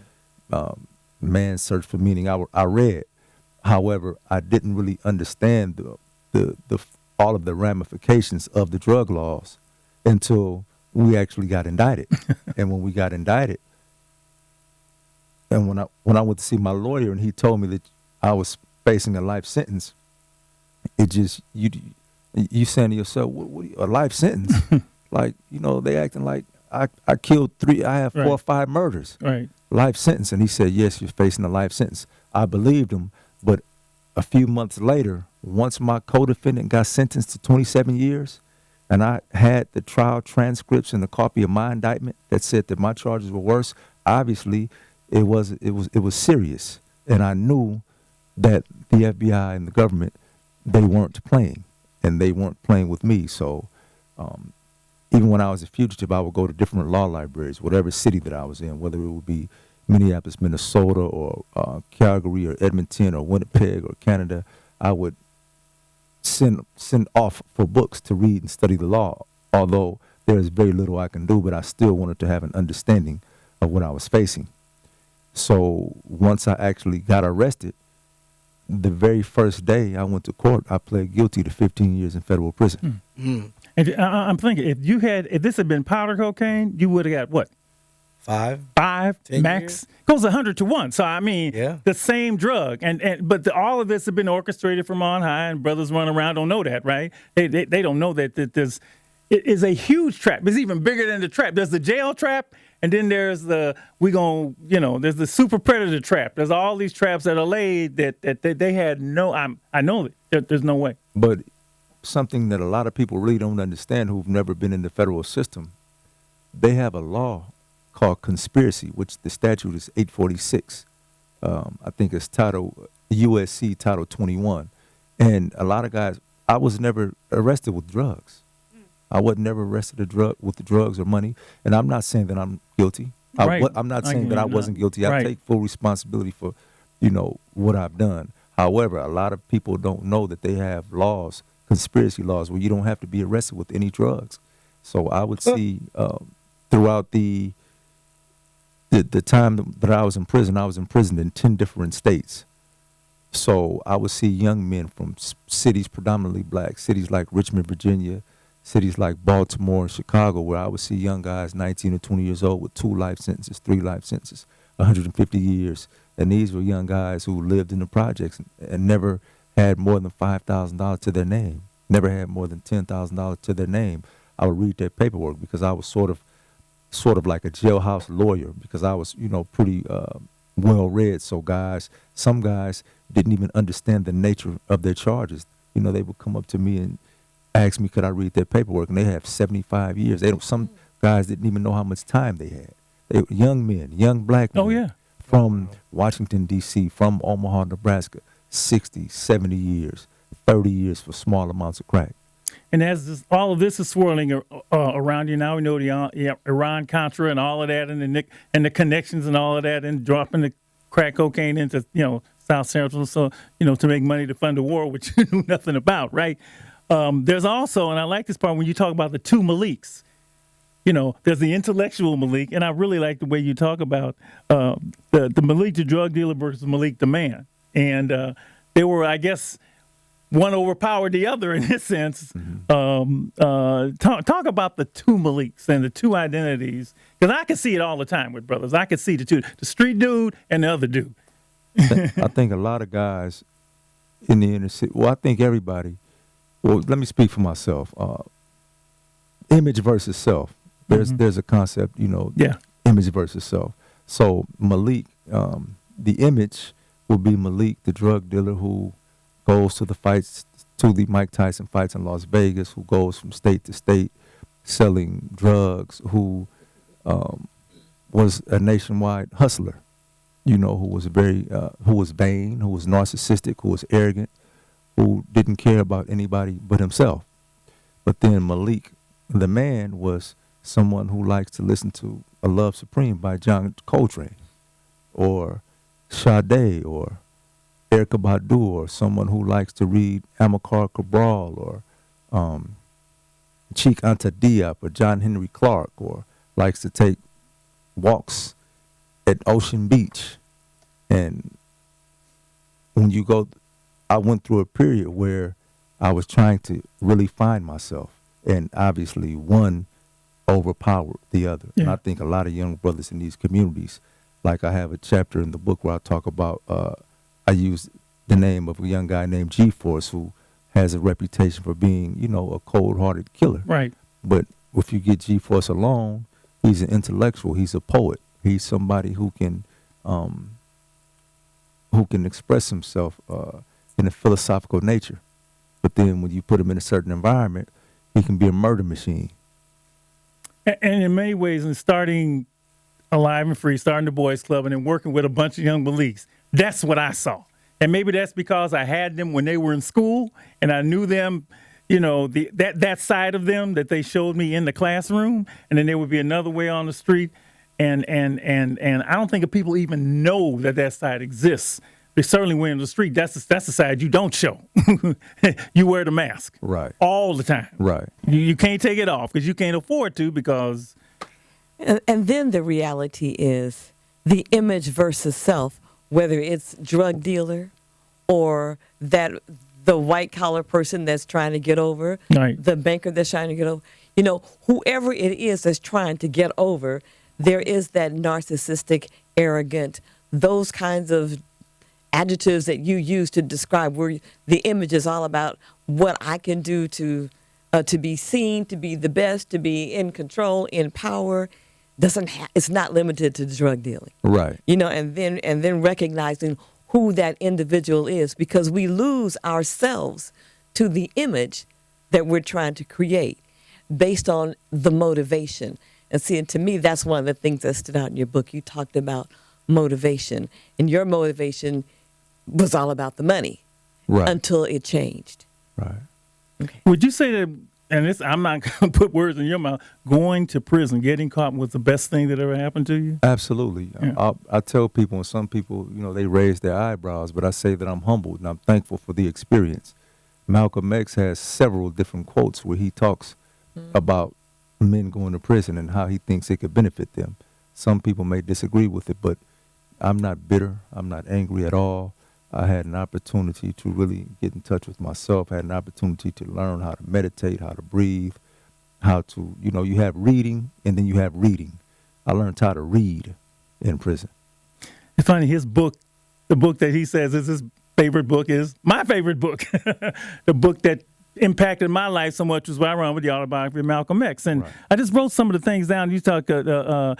and Man's Search for Meaning. I read. However, I didn't really understand the all of the ramifications of the drug laws until we actually got indicted. And when we got indicted, and when I went to see my lawyer and he told me that I was facing a life sentence, it just, you saying to yourself, what a life sentence? Like, they acting like I killed I have 4 or 5 murders. Right. Life sentence. And he said, yes, you're facing a life sentence. I believed him, but a few months later, once my co-defendant got sentenced to 27 years, and I had the trial transcripts and a copy of my indictment that said that my charges were worse, obviously it was serious. And I knew that the FBI and the government, they weren't playing, and they weren't playing with me. So even when I was a fugitive, I would go to different law libraries, whatever city that I was in, whether it would be Minneapolis, Minnesota, or Calgary, or Edmonton, or Winnipeg, or Canada. I would send off for books to read and study the law, although there is very little I can do, but I still wanted to have an understanding of what I was facing. So once I actually got arrested, the very first day I went to court, I pled guilty to 15 years in federal prison. And I'm thinking, if this had been powder cocaine, you would have got what? 5 10 max. Goes 100-to-1. So I mean, the same drug, but all of this have been orchestrated from on high, and brothers run around don't know that, right? They don't know that there's it is a huge trap. It's even bigger than the trap. There's the jail trap, and then there's there's the super predator trap. There's all these traps that are laid that they had no. I know that there's no way. But something that a lot of people really don't understand who've never been in the federal system, they have a law called conspiracy, which the statute is 846. I think it's USC Title 21. And a lot of guys, I was never arrested with drugs. I was never arrested with the drugs or money. And I'm not saying that I'm guilty. Right. I'm not saying that I wasn't guilty. Right. I take full responsibility for, what I've done. However, a lot of people don't know that they have laws, conspiracy laws, where you don't have to be arrested with any drugs. So I would see throughout the time that I was in prison in 10 different states. So I would see young men from cities predominantly black, cities like Richmond, Virginia, cities like Baltimore and Chicago, where I would see young guys 19 or 20 years old with 2 life sentences, 3 life sentences, 150 years. And these were young guys who lived in the projects and never had more than $5,000 to their name, never had more than $10,000 to their name. I would read their paperwork because I was sort of like a jailhouse lawyer, because I was, pretty well read. So some guys didn't even understand the nature of their charges. They would come up to me and ask me, could I read their paperwork? And they have 75 years. Some guys didn't even know how much time they had. They were young men, young black men from Washington, D.C., from Omaha, Nebraska, 60, 70 years, 30 years for small amounts of crack. And as all of this is swirling around you now, we know the Iran-Contra and all of that, and the connections and all of that, and dropping the crack cocaine into South Central, so to make money to fund the war, which you knew nothing about, right? There's also, and I like this part when you talk about the 2 Maliks. there's the intellectual Malik, and I really like the way you talk about the Malik the drug dealer versus Malik the man. And they were, I guess, one overpowered the other in this sense. Mm-hmm. Talk about the two Maliks and the two identities, because I can see it all the time with brothers. I can see the street dude and the other dude. I think a lot of guys in the inner city, I think everybody, let me speak for myself. Image versus self. There's a concept, image versus self. So Malik, the image will be Malik, the drug dealer who goes to the fights, to the Mike Tyson fights in Las Vegas, who goes from state to state selling drugs, who was a nationwide hustler, who was who was vain, who was narcissistic, who was arrogant, who didn't care about anybody but himself. But then Malik, the man, was someone who likes to listen to A Love Supreme by John Coltrane, or Sade, or Erykah Badu, or someone who likes to read Amilcar Cabral, or Cheikh Anta Diop, or John Henry Clark, or likes to take walks at Ocean Beach. And when you go, I went through a period where I was trying to really find myself, and obviously one overpowered the other. Yeah. And I think a lot of young brothers in these communities, like I have a chapter in the book where I talk about, I use the name of a young guy named G-Force, who has a reputation for being, a cold-hearted killer. Right. But if you get G-Force alone, he's an intellectual. He's a poet. He's somebody who can express himself in a philosophical nature. But then when you put him in a certain environment, he can be a murder machine. And in many ways, in starting Alive and Free, starting the Boys Club, and then working with a bunch of young Maliks, that's what I saw. And maybe that's because I had them when they were in school, and I knew them, that side of them that they showed me in the classroom, and then there would be another way on the street. And I don't think people even know that side exists. They certainly when in the street, that's the side you don't show. You wear the mask. Right. All the time. Right. You can't take it off because you can't afford to, because... And then the reality is the image versus self, whether it's drug dealer or the white collar person that's trying to get over, right, the banker that's trying to get over, whoever it is that's trying to get over, there is that narcissistic, arrogant, those kinds of adjectives that you use to describe, where the image is all about what I can do to be seen, to be the best, to be in control, in power. It's not limited to drug dealing. Right. And then recognizing who that individual is, because we lose ourselves to the image that we're trying to create based on the motivation. And see, and to me, that's one of the things that stood out in your book. You talked about motivation, and your motivation was all about the money, right, until it changed. Right. Okay. Would you say that, and this, I'm not going to put words in your mouth, going to prison, getting caught was the best thing that ever happened to you? Absolutely. Yeah. I tell people, and some people, they raise their eyebrows, but I say that I'm humbled and I'm thankful for the experience. Malcolm X has several different quotes where he talks about men going to prison and how he thinks it could benefit them. Some people may disagree with it, but I'm not bitter. I'm not angry at all. I had an opportunity to really get in touch with myself. I had an opportunity to learn how to meditate, how to breathe, how to, you have reading and then you have reading. I learned how to read in prison. It's funny, his book, the book that he says is his favorite book, is my favorite book. The book that impacted my life so much was why I run with the autobiography of Malcolm X. And right, I just wrote some of the things down. You talk the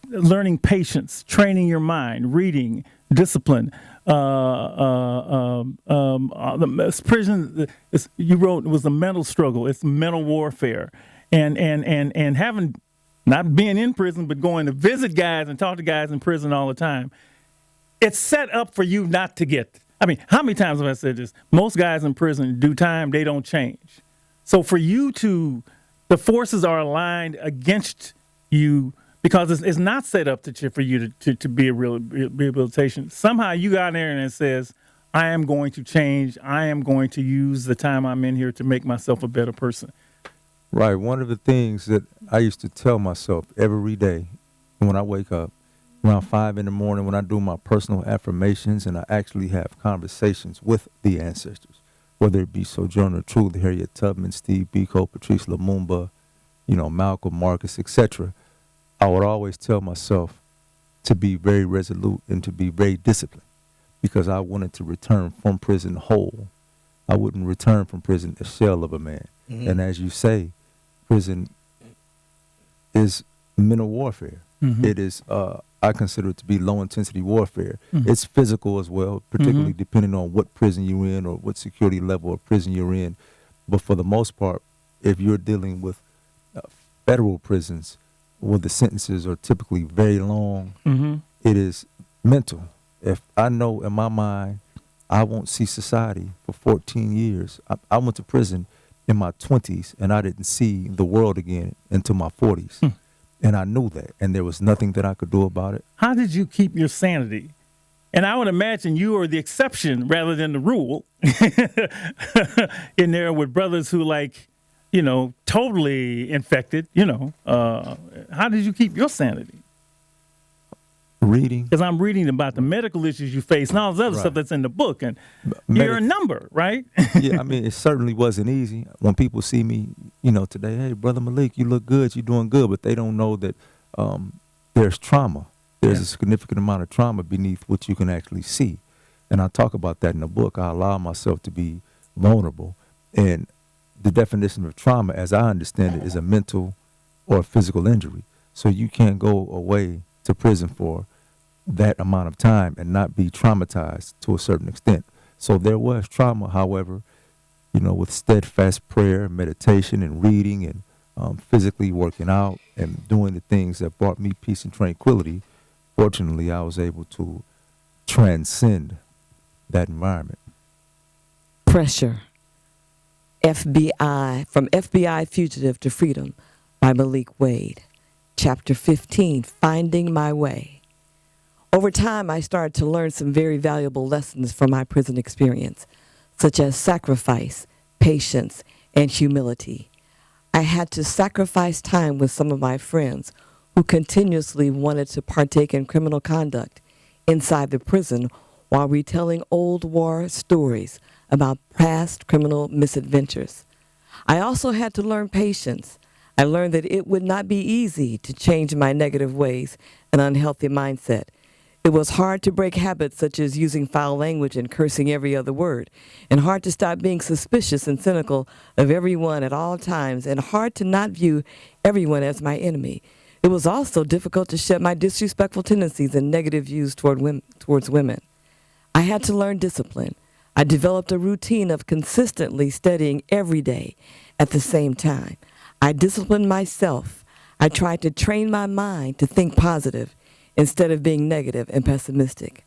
learning patience, training your mind, reading, discipline. The prison, you wrote, it was a mental struggle. It's mental warfare. And having, not being in prison, but going to visit guys and talk to guys in prison all the time, it's set up for you not to get. I mean, how many times have I said this? Most guys in prison do time, they don't change. So for you the forces are aligned against you, because it's not set up for you to be a real rehabilitation. Somehow you got in there and it says, I am going to change. I am going to use the time I'm in here to make myself a better person. Right. One of the things that I used to tell myself every day when I wake up, around 5 in the morning, when I do my personal affirmations and I actually have conversations with the ancestors, whether it be Sojourner Truth, Harriet Tubman, Steve Biko, Patrice Lumumba, Malcolm, Marcus, etc., I would always tell myself to be very resolute and to be very disciplined, because I wanted to return from prison whole. I wouldn't return from prison a shell of a man. Mm-hmm. And as you say, prison is mental warfare. Mm-hmm. It is, I consider it to be low-intensity warfare. Mm-hmm. It's physical as well, particularly depending on what prison you're in or what security level of prison you're in. But for the most part, if you're dealing with federal prisons, where the sentences are typically very long, it is mental. If I know in my mind I won't see society for 14 years, I went to prison in my 20s and I didn't see the world again until my 40s. And I knew that, and there was nothing that I could do about it. How did you keep your sanity? And I would imagine you are the exception rather than the rule in there with brothers who totally infected, how did you keep your sanity? Reading. Because I'm reading about the medical issues you face and all this other stuff that's in the book. And you're a number, right? Yeah, I mean, it certainly wasn't easy. When people see me, today, hey, Brother Malik, you look good, you're doing good, but they don't know that there's trauma. There's a significant amount of trauma beneath what you can actually see. And I talk about that in the book. I allow myself to be vulnerable. And the definition of trauma, as I understand it, is a mental or physical injury. So you can't go away to prison for that amount of time and not be traumatized to a certain extent. So there was trauma, however, with steadfast prayer, meditation, and reading, and physically working out and doing the things that brought me peace and tranquility. Fortunately, I was able to transcend that environment. Pressure. FBI, From FBI Fugitive to Freedom by Malik Wade. Chapter 15, Finding My Way. Over time, I started to learn some very valuable lessons from my prison experience, such as sacrifice, patience, and humility. I had to sacrifice time with some of my friends who continuously wanted to partake in criminal conduct inside the prison while retelling old war stories about past criminal misadventures. I also had to learn patience. I learned that it would not be easy to change my negative ways and unhealthy mindset. It was hard to break habits such as using foul language and cursing every other word, and hard to stop being suspicious and cynical of everyone at all times, and hard to not view everyone as my enemy. It was also difficult to shed my disrespectful tendencies and negative views towards women. I had to learn discipline. I developed a routine of consistently studying every day at the same time. I disciplined myself. I tried to train my mind to think positive instead of being negative and pessimistic.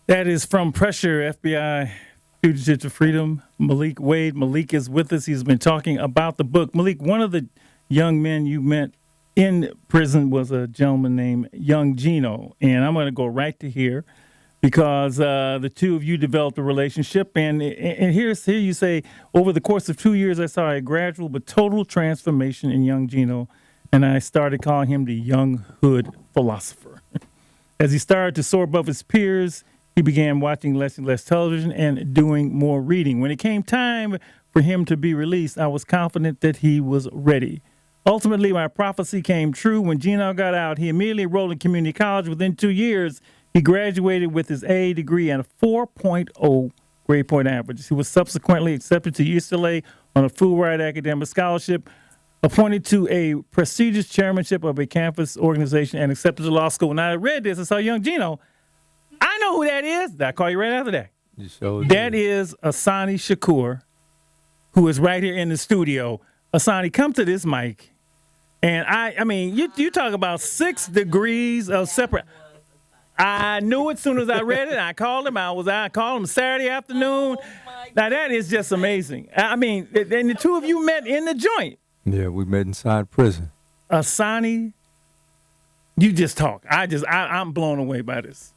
That is From Pressure, FBI Fugitive to Freedom, Malik Wade. Malik is with us. He's been talking about the book. Malik, one of the young men you met in prison was a gentleman named Young Gino. And I'm going to go right to here because the two of you developed a relationship. And here you say, over the course of 2 years, I saw a gradual but total transformation in Young Gino. And I started calling him the young hood philosopher. As he started to soar above his peers, he began watching less and less television and doing more reading. When it came time for him to be released, I was confident that he was ready. Ultimately, my prophecy came true. When Gino got out, he immediately enrolled in community college. Within 2 years, he graduated with his A degree and a 4.0 grade point average. He was subsequently accepted to UCLA on a full-ride academic scholarship, appointed to a prestigious chairmanship of a campus organization, and accepted to law school. When I read this, I saw Young Gino. I know who that is. I'll call you right after that. That is Asani Shakur, who is right here in the studio. Asani, come to this mic. And I mean, you talk about 6 degrees of separate. I knew it as soon as I read it. I called him. I called him Saturday afternoon. Now, that is just amazing. I mean, and the two of you met in the joint. Yeah, we met inside prison. Asani, you just talk. I'm blown away by this.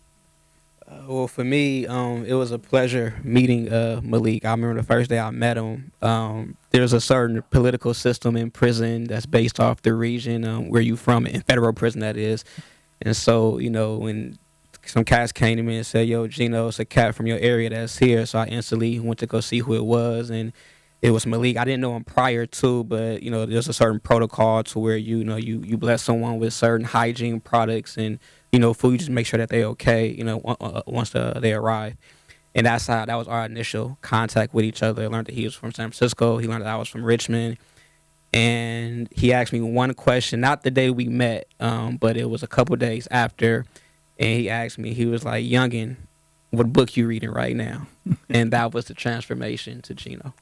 Well, for me, it was a pleasure meeting Malik. I remember the first day I met him. There's a certain political system in prison that's based off the region where you from, in federal prison that is. And so, when some cats came to me and said, "Yo, Gino, it's a cat from your area that's here," so I instantly went to go see who it was, and it was Malik. I didn't know him prior to, but there's a certain protocol to where you bless someone with certain hygiene products and food. You just make sure that they're okay. Once they arrive, and that was our initial contact with each other. I learned that he was from San Francisco. He learned that I was from Richmond, and he asked me one question, not the day we met, but it was a couple days after, and he asked me. He was like, "Youngin, what book you reading right now?" And that was the transformation to Gino.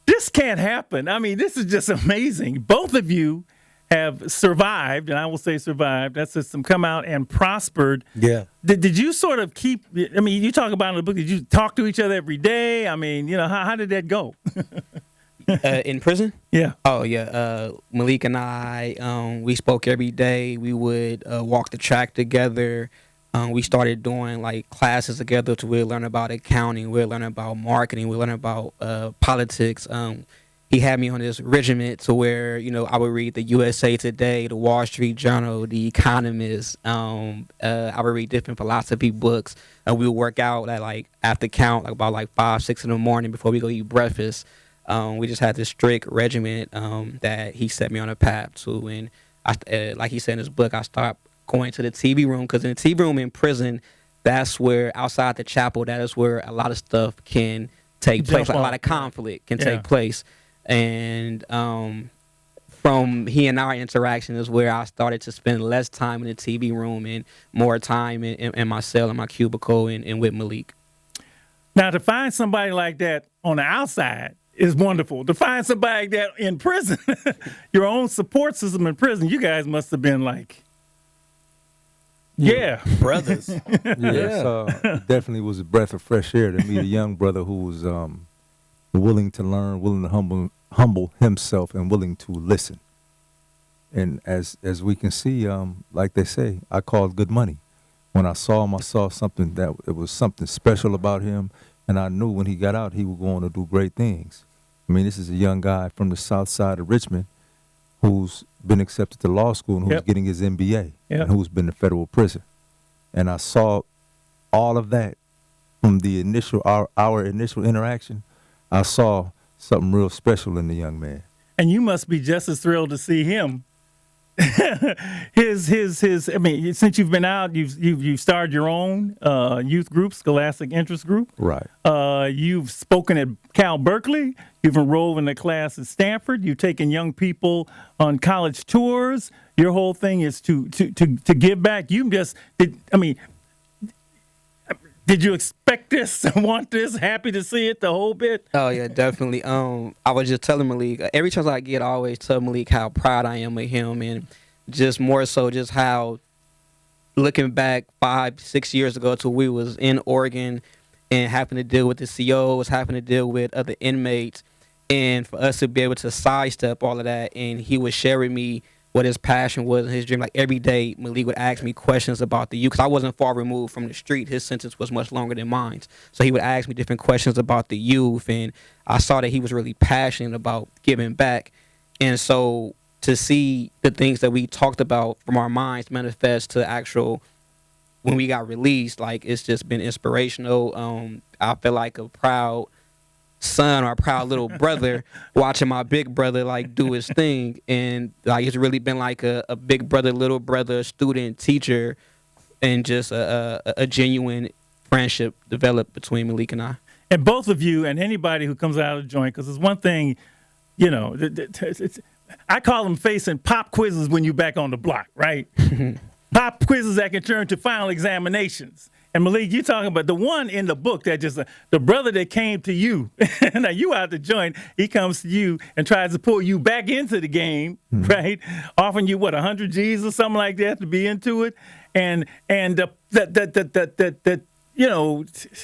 This can't happen. I mean, this is just amazing. Both of you have survived, and I will say survived, that system, come out and prospered. Yeah. Did you sort of keep, I mean, you talk about in the book, did you talk to each other every day? I mean, how did that go? In prison? Yeah. Oh, yeah. Malik and I, we spoke every day. We would walk the track together. We started doing like classes together to really learn about accounting. We'll learn about marketing. We'll learn about politics. He had me on this regiment to where, I would read the USA Today, the Wall Street Journal, the Economist. I would read different philosophy books. And we would work out after count, about 5, 6 in the morning before we go eat breakfast. We just had this strict regiment that he set me on a path to. And like he said in his book, I stopped going to the TV room, because in the TV room in prison, that's where, outside the chapel, that is where a lot of stuff can take place. Like a lot of conflict can take place. And from he and our interaction is where I started to spend less time in the TV room and more time in my cell, in my cubicle, and with Malik. Now, to find somebody like that on the outside is wonderful. To find somebody like that in prison, your own support system in prison, you guys must have been like, yeah. Brothers. It definitely was a breath of fresh air to meet a young brother who was willing to learn, willing to humble himself, and willing to listen. And as we can see, like they say, I called good money. When I saw him, I saw something that it was something special about him, and I knew when he got out, he was going to do great things. I mean, this is a young guy from the south side of Richmond who's been accepted to law school and who's getting his MBA and who's been in federal prison. And I saw all of that from the initial our initial interaction. I saw something real special in the young man. And you must be just as thrilled to see him. his I mean, since you've been out, you've started your own youth group, Scholastic Interest Group. Right. You've spoken at Cal Berkeley. You've enrolled in a class at Stanford. You've taken young people on college tours. Your whole thing is to give back. Did you expect this, want this, happy to see it, the whole bit? Oh, yeah, definitely. I was just telling Malik, every chance I get, I always tell Malik how proud I am of him, and just more so just how, looking back 5, 6 years ago to we was in Oregon and having to deal with the COs, having to deal with other inmates, and for us to be able to sidestep all of that, and he would share with me what his passion was and his dream. Like every day, Malik would ask me questions about the youth, because I wasn't far removed from the street. His sentence was much longer than mine. So he would ask me different questions about the youth, and I saw that he was really passionate about giving back. And so to see the things that we talked about from our minds manifest to actual, when we got released, like, it's just been inspirational. I feel like a proud son or a proud little brother watching my big brother do his thing, and it's really been like a big brother, little brother, student, teacher, and just a genuine friendship developed between Malik and I. And both of you, and anybody who comes out of the joint, because it's one thing, I call them facing pop quizzes when you're back on the block, right? Pop quizzes that can turn to final examinations. And Malik, you talking about the one in the book that just the brother that came to you. Now you out the joint, he comes to you and tries to pull you back into the game, right? Offering you 100 G's or something like that to be into it, and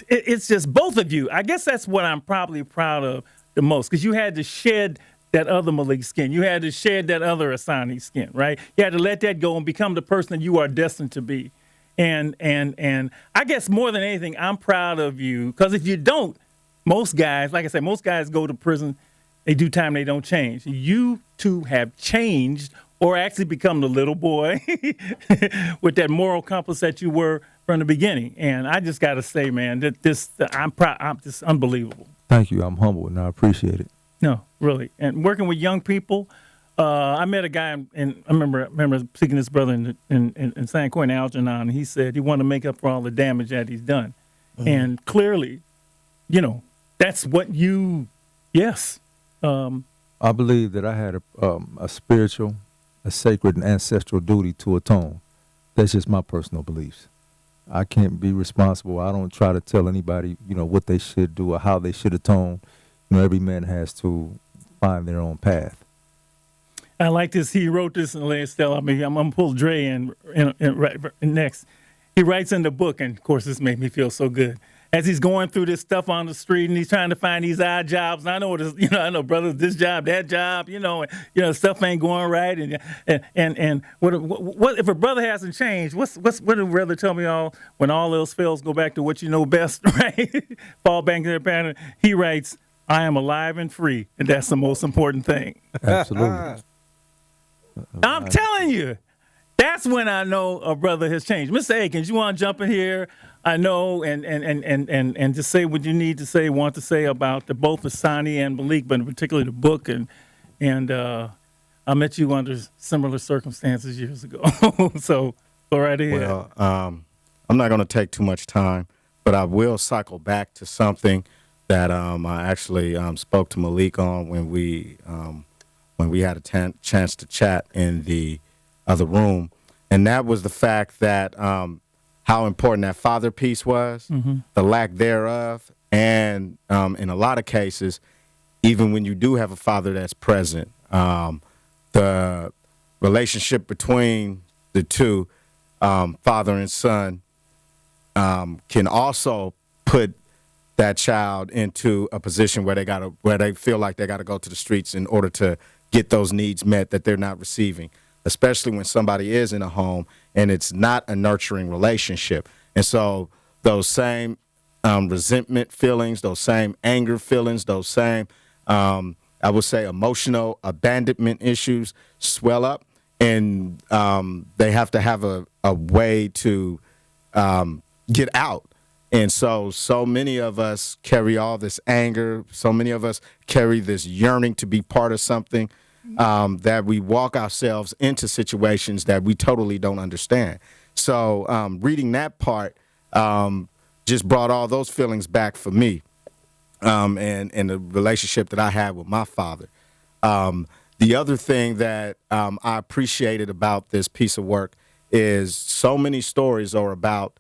it's just both of you. I guess that's what I'm probably proud of the most, because you had to shed that other Malik skin. You had to shed that other Asani skin, right? You had to let that go and become the person that you are destined to be. And I guess more than anything, I'm proud of you, because if you don't, most guys, like I said, most guys go to prison, they do time, they don't change. You two have changed, or actually become the little boy with that moral compass that you were from the beginning. And I just got to say, man, that I'm proud. I'm just unbelievable. Thank you. I'm humbled and I appreciate it. No, really. And working with young people, I met a guy, and I remember speaking to his brother in San Quentin, Algernon, and he said he wanted to make up for all the damage that he's done. Mm-hmm. And clearly, that's what yes. I believe that I had a spiritual, a sacred and ancestral duty to atone. That's just my personal beliefs. I can't be responsible. I don't try to tell anybody, what they should do or how they should atone. Every man has to find their own path. I like this. He wrote this in Estelle. I'm going to pull Dre in next. He writes in the book, and of course this made me feel so good. As he's going through this stuff on the street and he's trying to find these odd jobs. And I know I know brothers, this job, that job, stuff ain't going right. And what if a brother hasn't changed? What did a brother tell me when all else fails, go back to what you know best, right? Fall back to their pattern. He writes, I am alive and free, and that's the most important thing. Absolutely. I'm telling you, that's when I know a brother has changed. Mr. Akins, you want to jump in here? I know, and just say what you need to say, want to say about both Asani and Malik, but particularly the book. And I met you under similar circumstances years ago. So go right ahead. Well, I'm not going to take too much time, but I will cycle back to something that I actually spoke to Malik on when we had a chance to chat in the other room, and that was the fact that how important that father piece was, mm-hmm. the lack thereof, and in a lot of cases, even when you do have a father that's present, the relationship between the two, father and son, can also put that child into a position where they feel like they gotta go to the streets in order to get those needs met that they're not receiving, especially when somebody is in a home and it's not a nurturing relationship. And so those same resentment feelings, those same anger feelings, those same, I would say, emotional abandonment issues swell up, and they have to have a way to get out. And so many of us carry all this anger. So many of us carry this yearning to be part of something, that we walk ourselves into situations that we totally don't understand. So reading that part just brought all those feelings back for me, and the relationship that I had with my father. The other thing that I appreciated about this piece of work is so many stories are about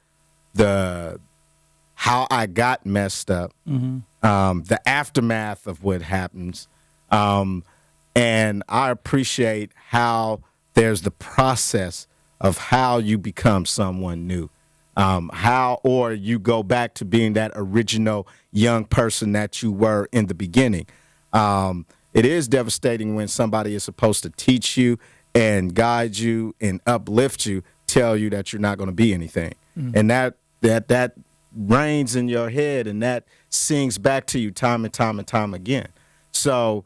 how I got messed up, mm-hmm. The aftermath of what happens. And I appreciate how there's the process of how you become someone new, or you go back to being that original young person that you were in the beginning. It is devastating when somebody is supposed to teach you and guide you and uplift you, tell you that you're not going to be anything. Mm-hmm. And that reigns in your head, and that sings back to you time and time and time again. So,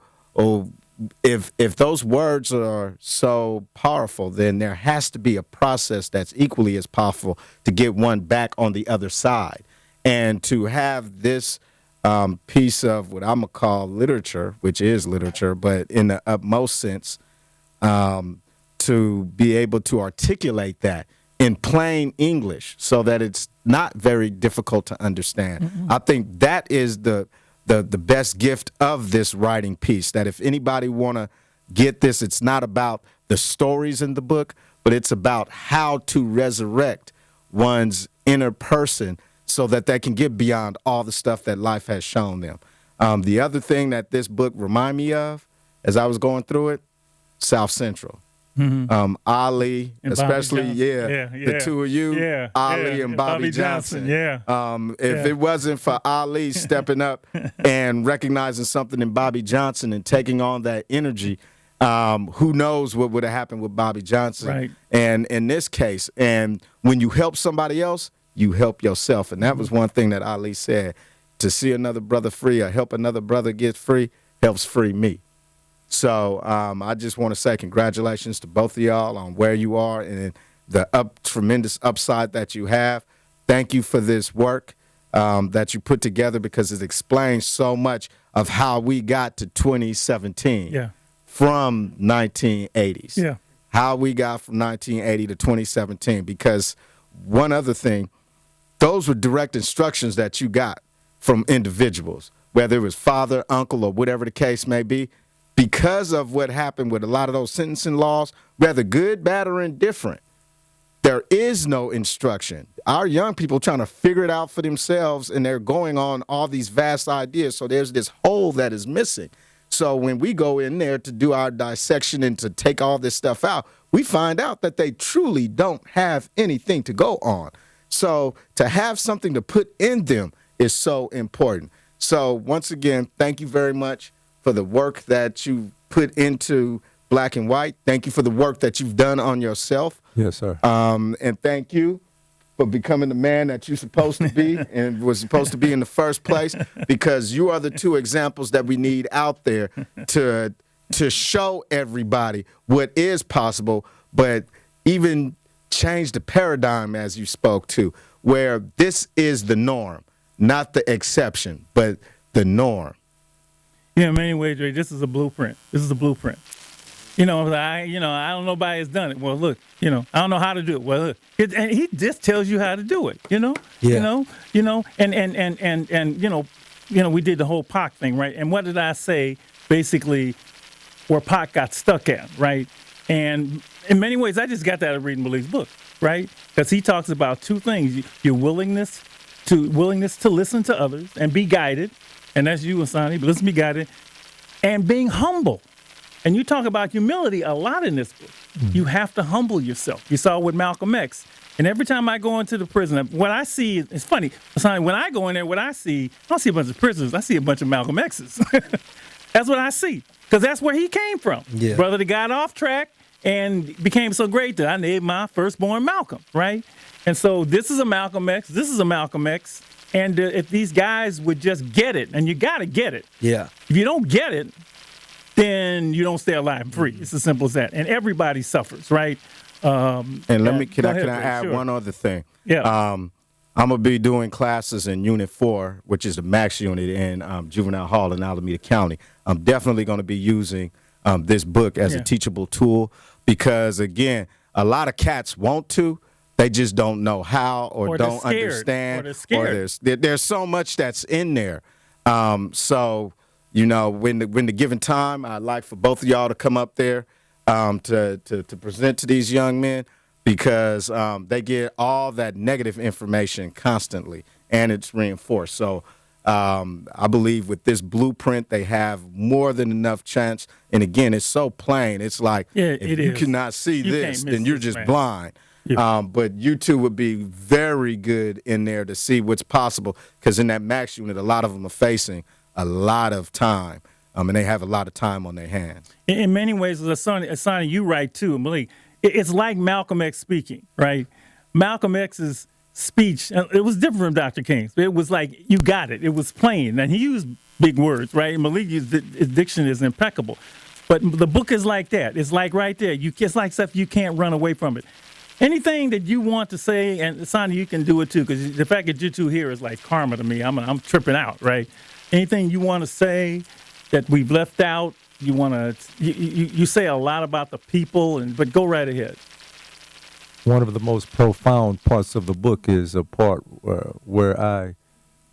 if those words are so powerful, then there has to be a process that's equally as powerful to get one back on the other side. And to have this piece of what I'm going to call literature, which is literature, but in the utmost sense, to be able to articulate that in plain English so that it's not very difficult to understand. Mm-hmm. I think that is the best gift of this writing piece, that if anybody want to get this, it's not about the stories in the book, but it's about how to resurrect one's inner person so that they can get beyond all the stuff that life has shown them. The other thing that this book reminded me of as I was going through it, South Central. Mm-hmm. Ali, and especially, the two of you, Ali and Bobby Johnson. If it wasn't for Ali stepping up and recognizing something in Bobby Johnson and taking on that energy, Who knows what would have happened with Bobby Johnson? Right. And in this case, and when you help somebody else, you help yourself. And that was one thing that Ali said. To see another brother free or help another brother get free helps free me. So I just want to say congratulations to both of y'all on where you are and the tremendous upside that you have. Thank you for this work that you put together, because it explains so much of how we got to 2017 from 1980s. Yeah. How we got from 1980 to 2017. Because one other thing, those were direct instructions that you got from individuals, whether it was father, uncle, or whatever the case may be. Because of what happened with a lot of those sentencing laws, whether good, bad, or indifferent, there is no instruction. Our young people trying to figure it out for themselves, and they're going on all these vast ideas. So there's this hole that is missing. So when we go in there to do our dissection and to take all this stuff out, we find out that they truly don't have anything to go on. So to have something to put in them is so important. So once again, thank you very much for the work that you put into Black and White. Thank you for the work that you've done on yourself. Yes, sir. And thank you for becoming the man that you're supposed to be and was supposed to be in the first place, because you are the two examples that we need out there to show everybody what is possible, but even change the paradigm, as you spoke to, where this is the norm. Not the exception, but the norm. Yeah, in many ways, Ray, this is a blueprint. This is a blueprint. I don't know nobody has done it. Well, look, I don't know how to do it. Well, look, and he just tells you how to do it. And we did the whole Pac thing, right? And what did I say? Basically, where Pac got stuck at, right? And in many ways, I just got that out of reading Malik's book, right? Because he talks about two things: your willingness to listen to others and be guided, and that's you, Asani, but listen, be guided, and being humble. And you talk about humility a lot in this book. You have to humble yourself. You saw it with Malcolm X. And every time I go into the prison, what I see, it's funny, Asani, when I go in there, what I don't see a bunch of prisoners, I see a bunch of Malcolm X's. That's what I see, because that's where he came from. Yeah. Brother that got off track and became so great that I named my firstborn Malcolm, right? And so this is a Malcolm X, this is a Malcolm X, and if these guys would just get it, and you got to get it. Yeah. If you don't get it, then you don't stay alive and free. It's as simple as that. And everybody suffers, right? And can I add one other thing? Yeah. I'm going to be doing classes in Unit 4, which is the max unit in Juvenile Hall in Alameda County. I'm definitely going to be using this book as a teachable tool, because, again, a lot of cats want to. They just don't know how, or don't understand, or they're scared. There's so much that's in there. So, when the given time, I'd like for both of y'all to come up there to present to these young men, because they get all that negative information constantly, and it's reinforced. So I believe with this blueprint, they have more than enough chance. And again, it's so plain. It's like, if you cannot see this, then you're just blind. Yeah. But you two would be very good in there to see what's possible, because in that max unit, a lot of them are facing a lot of time, and they have a lot of time on their hands. In many ways, Asani, you right too, Malik. It's like Malcolm X speaking, right? Malcolm X's speech, it was different from Dr. King's. It was like, you got it. It was plain. And he used big words, right? Malik, his diction is impeccable. But the book is like that. It's like right there. It's like stuff you can't run away from it. Anything that you want to say, and Sonny, you can do it too, because the fact that you two here is like karma to me. I'm tripping out, right? Anything you want to say that we've left out, you say a lot about the people, but go right ahead. One of the most profound parts of the book is a part where I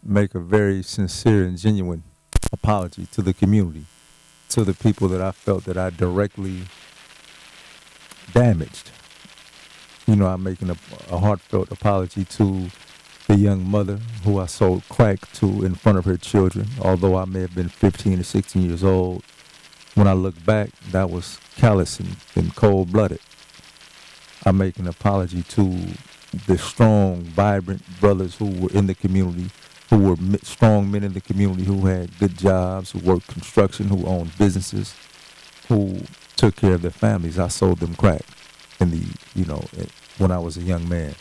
make a very sincere and genuine apology to the community, to the people that I felt that I directly damaged. I'm making a heartfelt apology to the young mother who I sold crack to in front of her children, although I may have been 15 or 16 years old. When I look back, that was callous and cold-blooded. I make an apology to the strong, vibrant brothers who were in the community, who were strong men in the community who had good jobs, who worked construction, who owned businesses, who took care of their families. I sold them crack when I was a young man.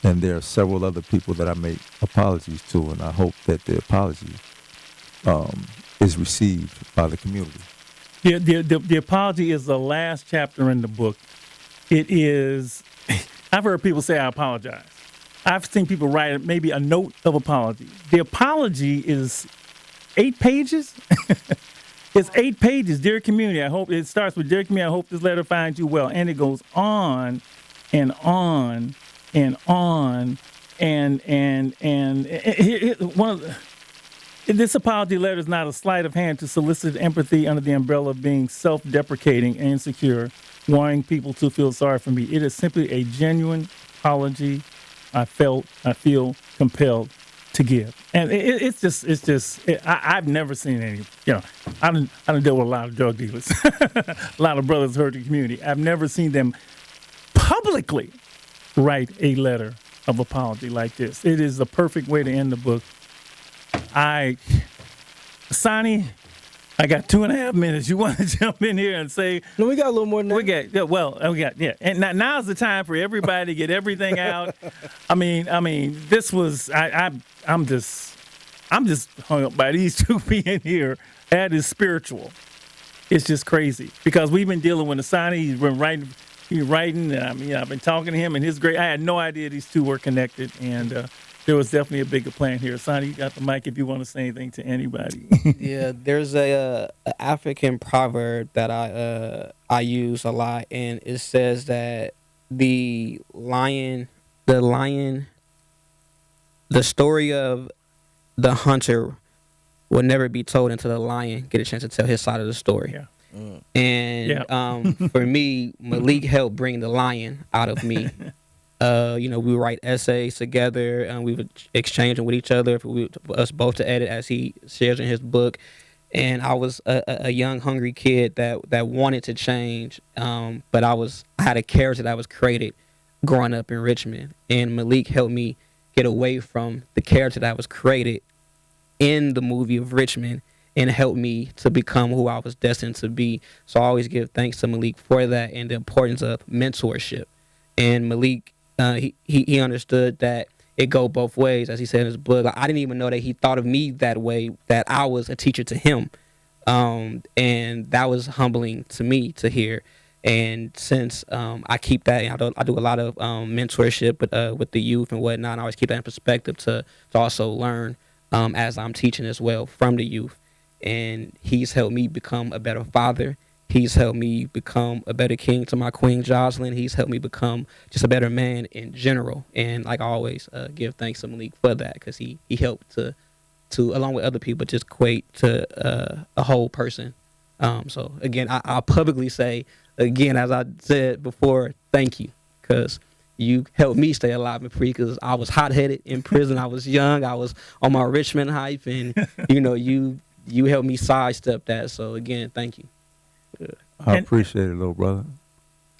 And there are several other people that I make apologies to, and I hope that the apology is received by the community. The apology is the last chapter in the book. It is, I've heard people say, I apologize. I've seen people write maybe a note of apology. The apology is 8 pages. It's 8 pages. Dear community, I hope it starts with, dear community, I hope this letter finds you well. And it goes on and on and on. And one of the, this apology letter is not a sleight of hand to solicit empathy under the umbrella of being self-deprecating and insecure, wanting people to feel sorry for me. It is simply a genuine apology I feel compelled to give. And I've never seen any, I done dealt with a lot of drug dealers, a lot of brothers who hurt the community. I've never seen them publicly write a letter of apology like this. It is the perfect way to end the book. Sonny, I got 2.5 minutes. You want to jump in here and say? No, we got a little more than that. And now's the time for everybody to get everything out. I mean, this was I'm just hung up by these two being here. That is spiritual. It's just crazy because we've been dealing with Sonny. He's been writing. I've been talking to him, and I had no idea these two were connected, and there was definitely a bigger plan here. Sonny, you got the mic if you want to say anything to anybody. Yeah, there's a African proverb that I use a lot, and it says that the story of the hunter will never be told until the lion get a chance to tell his side of the story. Yeah. And for me, Malik helped bring the lion out of me. We would write essays together, and we would exchange them with each other for us both to edit, as he shares in his book. And I was a young, hungry kid that wanted to change, but I had a character that was created growing up in Richmond, and Malik helped me get away from the character that was created in the movie of Richmond and helped me to become who I was destined to be. So I always give thanks to Malik for that and the importance of mentorship. And Malik, he understood that it go both ways, as he said in his book. Like, I didn't even know that he thought of me that way, that I was a teacher to him. And that was humbling to me to hear. And since I keep that, and I do a lot of mentorship with the youth and whatnot, and I always keep that in perspective to also learn as I'm teaching as well from the youth. And he's helped me become a better father. He's helped me become a better king to my queen Jocelyn. He's helped me become just a better man in general. And like I always give thanks to Malik for that, because he helped to along with other people, just equate to a whole person. So again, I'll publicly say again, as I said before, thank you, because you helped me stay alive and free, because I was hot-headed in prison. I was young. I was on my Richmond hype, and you helped me sidestep that. So again, thank you. I appreciate it, little brother.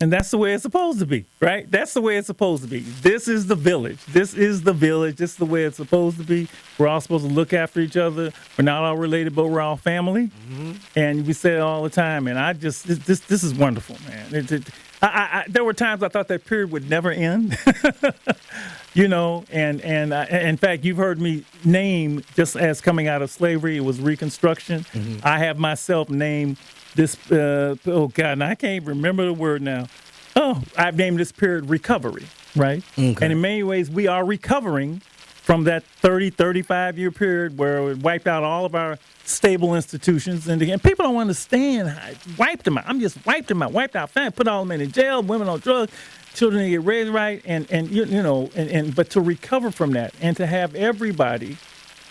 And that's the way it's supposed to be, right? That's the way it's supposed to be. This is the village. This is the village. This is the way it's supposed to be. We're all supposed to look after each other. We're not all related, but we're all family. Mm-hmm. And we say it all the time. And this is wonderful, man. There were times I thought that period would never end. And in fact, you've heard me name, just as coming out of slavery, it was Reconstruction. Mm-hmm. I have myself named this, and I can't remember the word now. I've named this period recovery, right? Okay. And in many ways, we are recovering from that 30, 35-year period where it wiped out all of our stable institutions. And people don't understand how it wiped them out. I'm just wiped them out, wiped out family, put all them in jail, women on drugs, children didn't get raised right. But to recover from that and to have everybody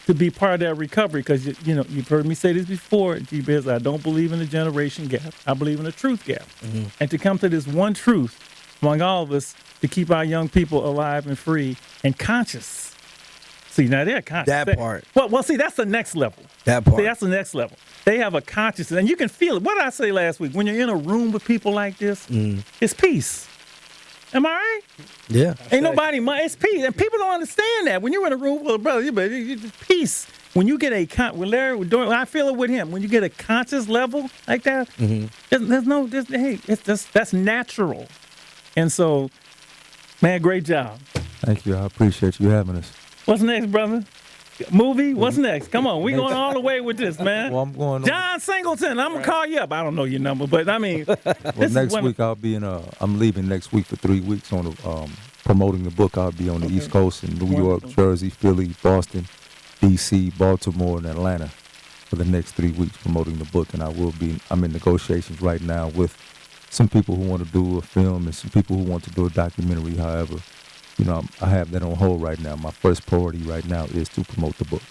to be part of that recovery, because you've heard me say this before, G-Biz, I don't believe in a generation gap. I believe in a truth gap. Mm-hmm. And to come to this one truth among all of us to keep our young people alive and free and conscious. See, now they're conscious. That part. Well, see, that's the next level. That part. See, that's the next level. They have a consciousness, and you can feel it. What did I say last week? When you're in a room with people like this, it's peace. Am I right? Yeah. Ain't nobody, it's peace. And people don't understand that. When you're in a room with a brother, it's peace. when you get when Larry was doing, I feel it with him. When you get a conscious level like that, that's natural. And so, man, great job. Thank you. I appreciate you having us. What's next, brother? Movie? What's next? Come on, we going all the way with this, man. Well, I'm going John Singleton. I'm gonna call you up. I don't know your number, but I mean, well, next week I'll be in. I'm leaving next week for 3 weeks on promoting the book. I'll be on the East Coast in New York, Jersey, Philly, Boston, D.C., Baltimore, and Atlanta for the next 3 weeks promoting the book. And I'm in negotiations right now with some people who want to do a film and some people who want to do a documentary. However, I have that on hold right now. My first priority right now is to promote the book.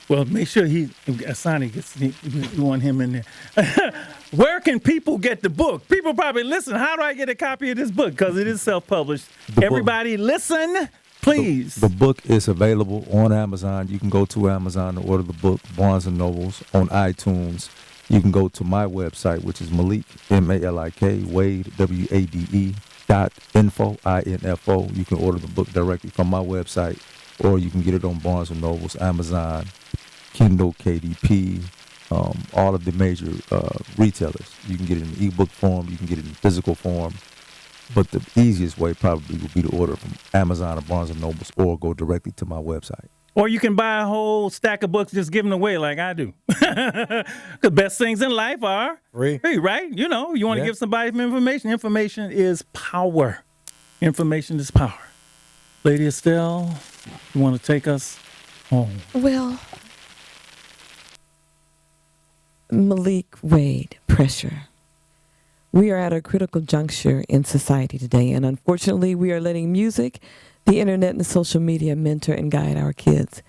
Well, make sure Asani you want him in there. Where can people get the book? People probably listen. How do I get a copy of this book? Because it is self-published. Everybody listen, please. The book is available on Amazon. You can go to Amazon to order the book, Barnes & Nobles, on iTunes. You can go to my website, which is Malik, M-A-L-I-K, Wade, W-A-D-E, .info, I-N-F-O. You can order the book directly from my website, or you can get it on Barnes & Nobles, Amazon, Kindle, KDP, all of the major retailers. You can get it in ebook form. You can get it in physical form. But the easiest way probably would be to order from Amazon or Barnes & Nobles, or go directly to my website. Or you can buy a whole stack of books, just give them away like I do. The best things in life are free, right? You want to give somebody some information. Information is power. Information is power. Lady Estelle, you want to take us home? Well, Malik, Wade, pressure. We are at a critical juncture in society today, and unfortunately, we are letting music, the internet, and social media mentor and guide our kids.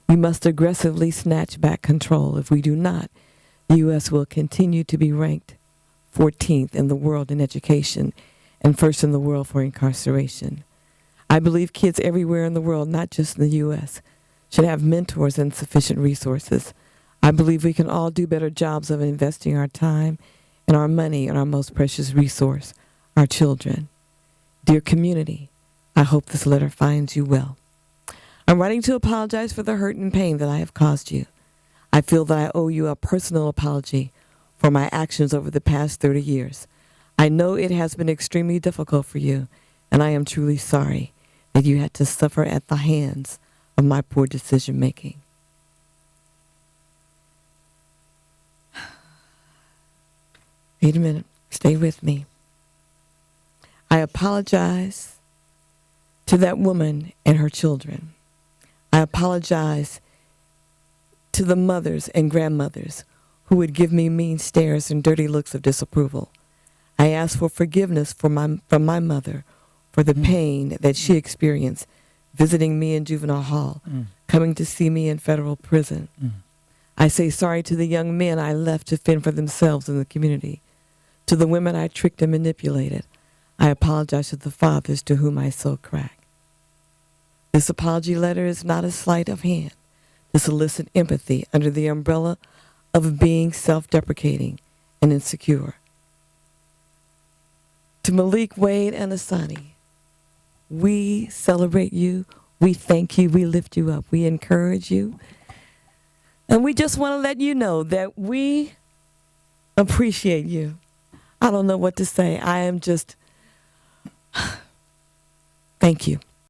We must aggressively snatch back control. If we do not, the U.S. will continue to be ranked 14th in the world in education and first in the world for incarceration. I believe kids everywhere in the world, not just in the U.S., should have mentors and sufficient resources. I believe we can all do better jobs of investing our time and our money in our most precious resource, our children. Dear community, I hope this letter finds you well. I'm writing to apologize for the hurt and pain that I have caused you. I feel that I owe you a personal apology for my actions over the past 30 years. I know it has been extremely difficult for you, and I am truly sorry that you had to suffer at the hands of my poor decision-making. Wait a minute. Stay with me. I apologize to that woman and her children. I apologize to the mothers and grandmothers who would give me mean stares and dirty looks of disapproval. I ask for forgiveness from my mother for the pain that she experienced visiting me in juvenile hall, coming to see me in federal prison. I say sorry to the young men I left to fend for themselves in the community. To the women I tricked and manipulated, I apologize to the fathers to whom I sold crack. This apology letter is not a sleight of hand to solicit empathy under the umbrella of being self-deprecating and insecure. To Malik, Wade, and Asani, we celebrate you, we thank you, we lift you up, we encourage you, and we just want to let you know that we appreciate you. I don't know what to say. I am just, thank you.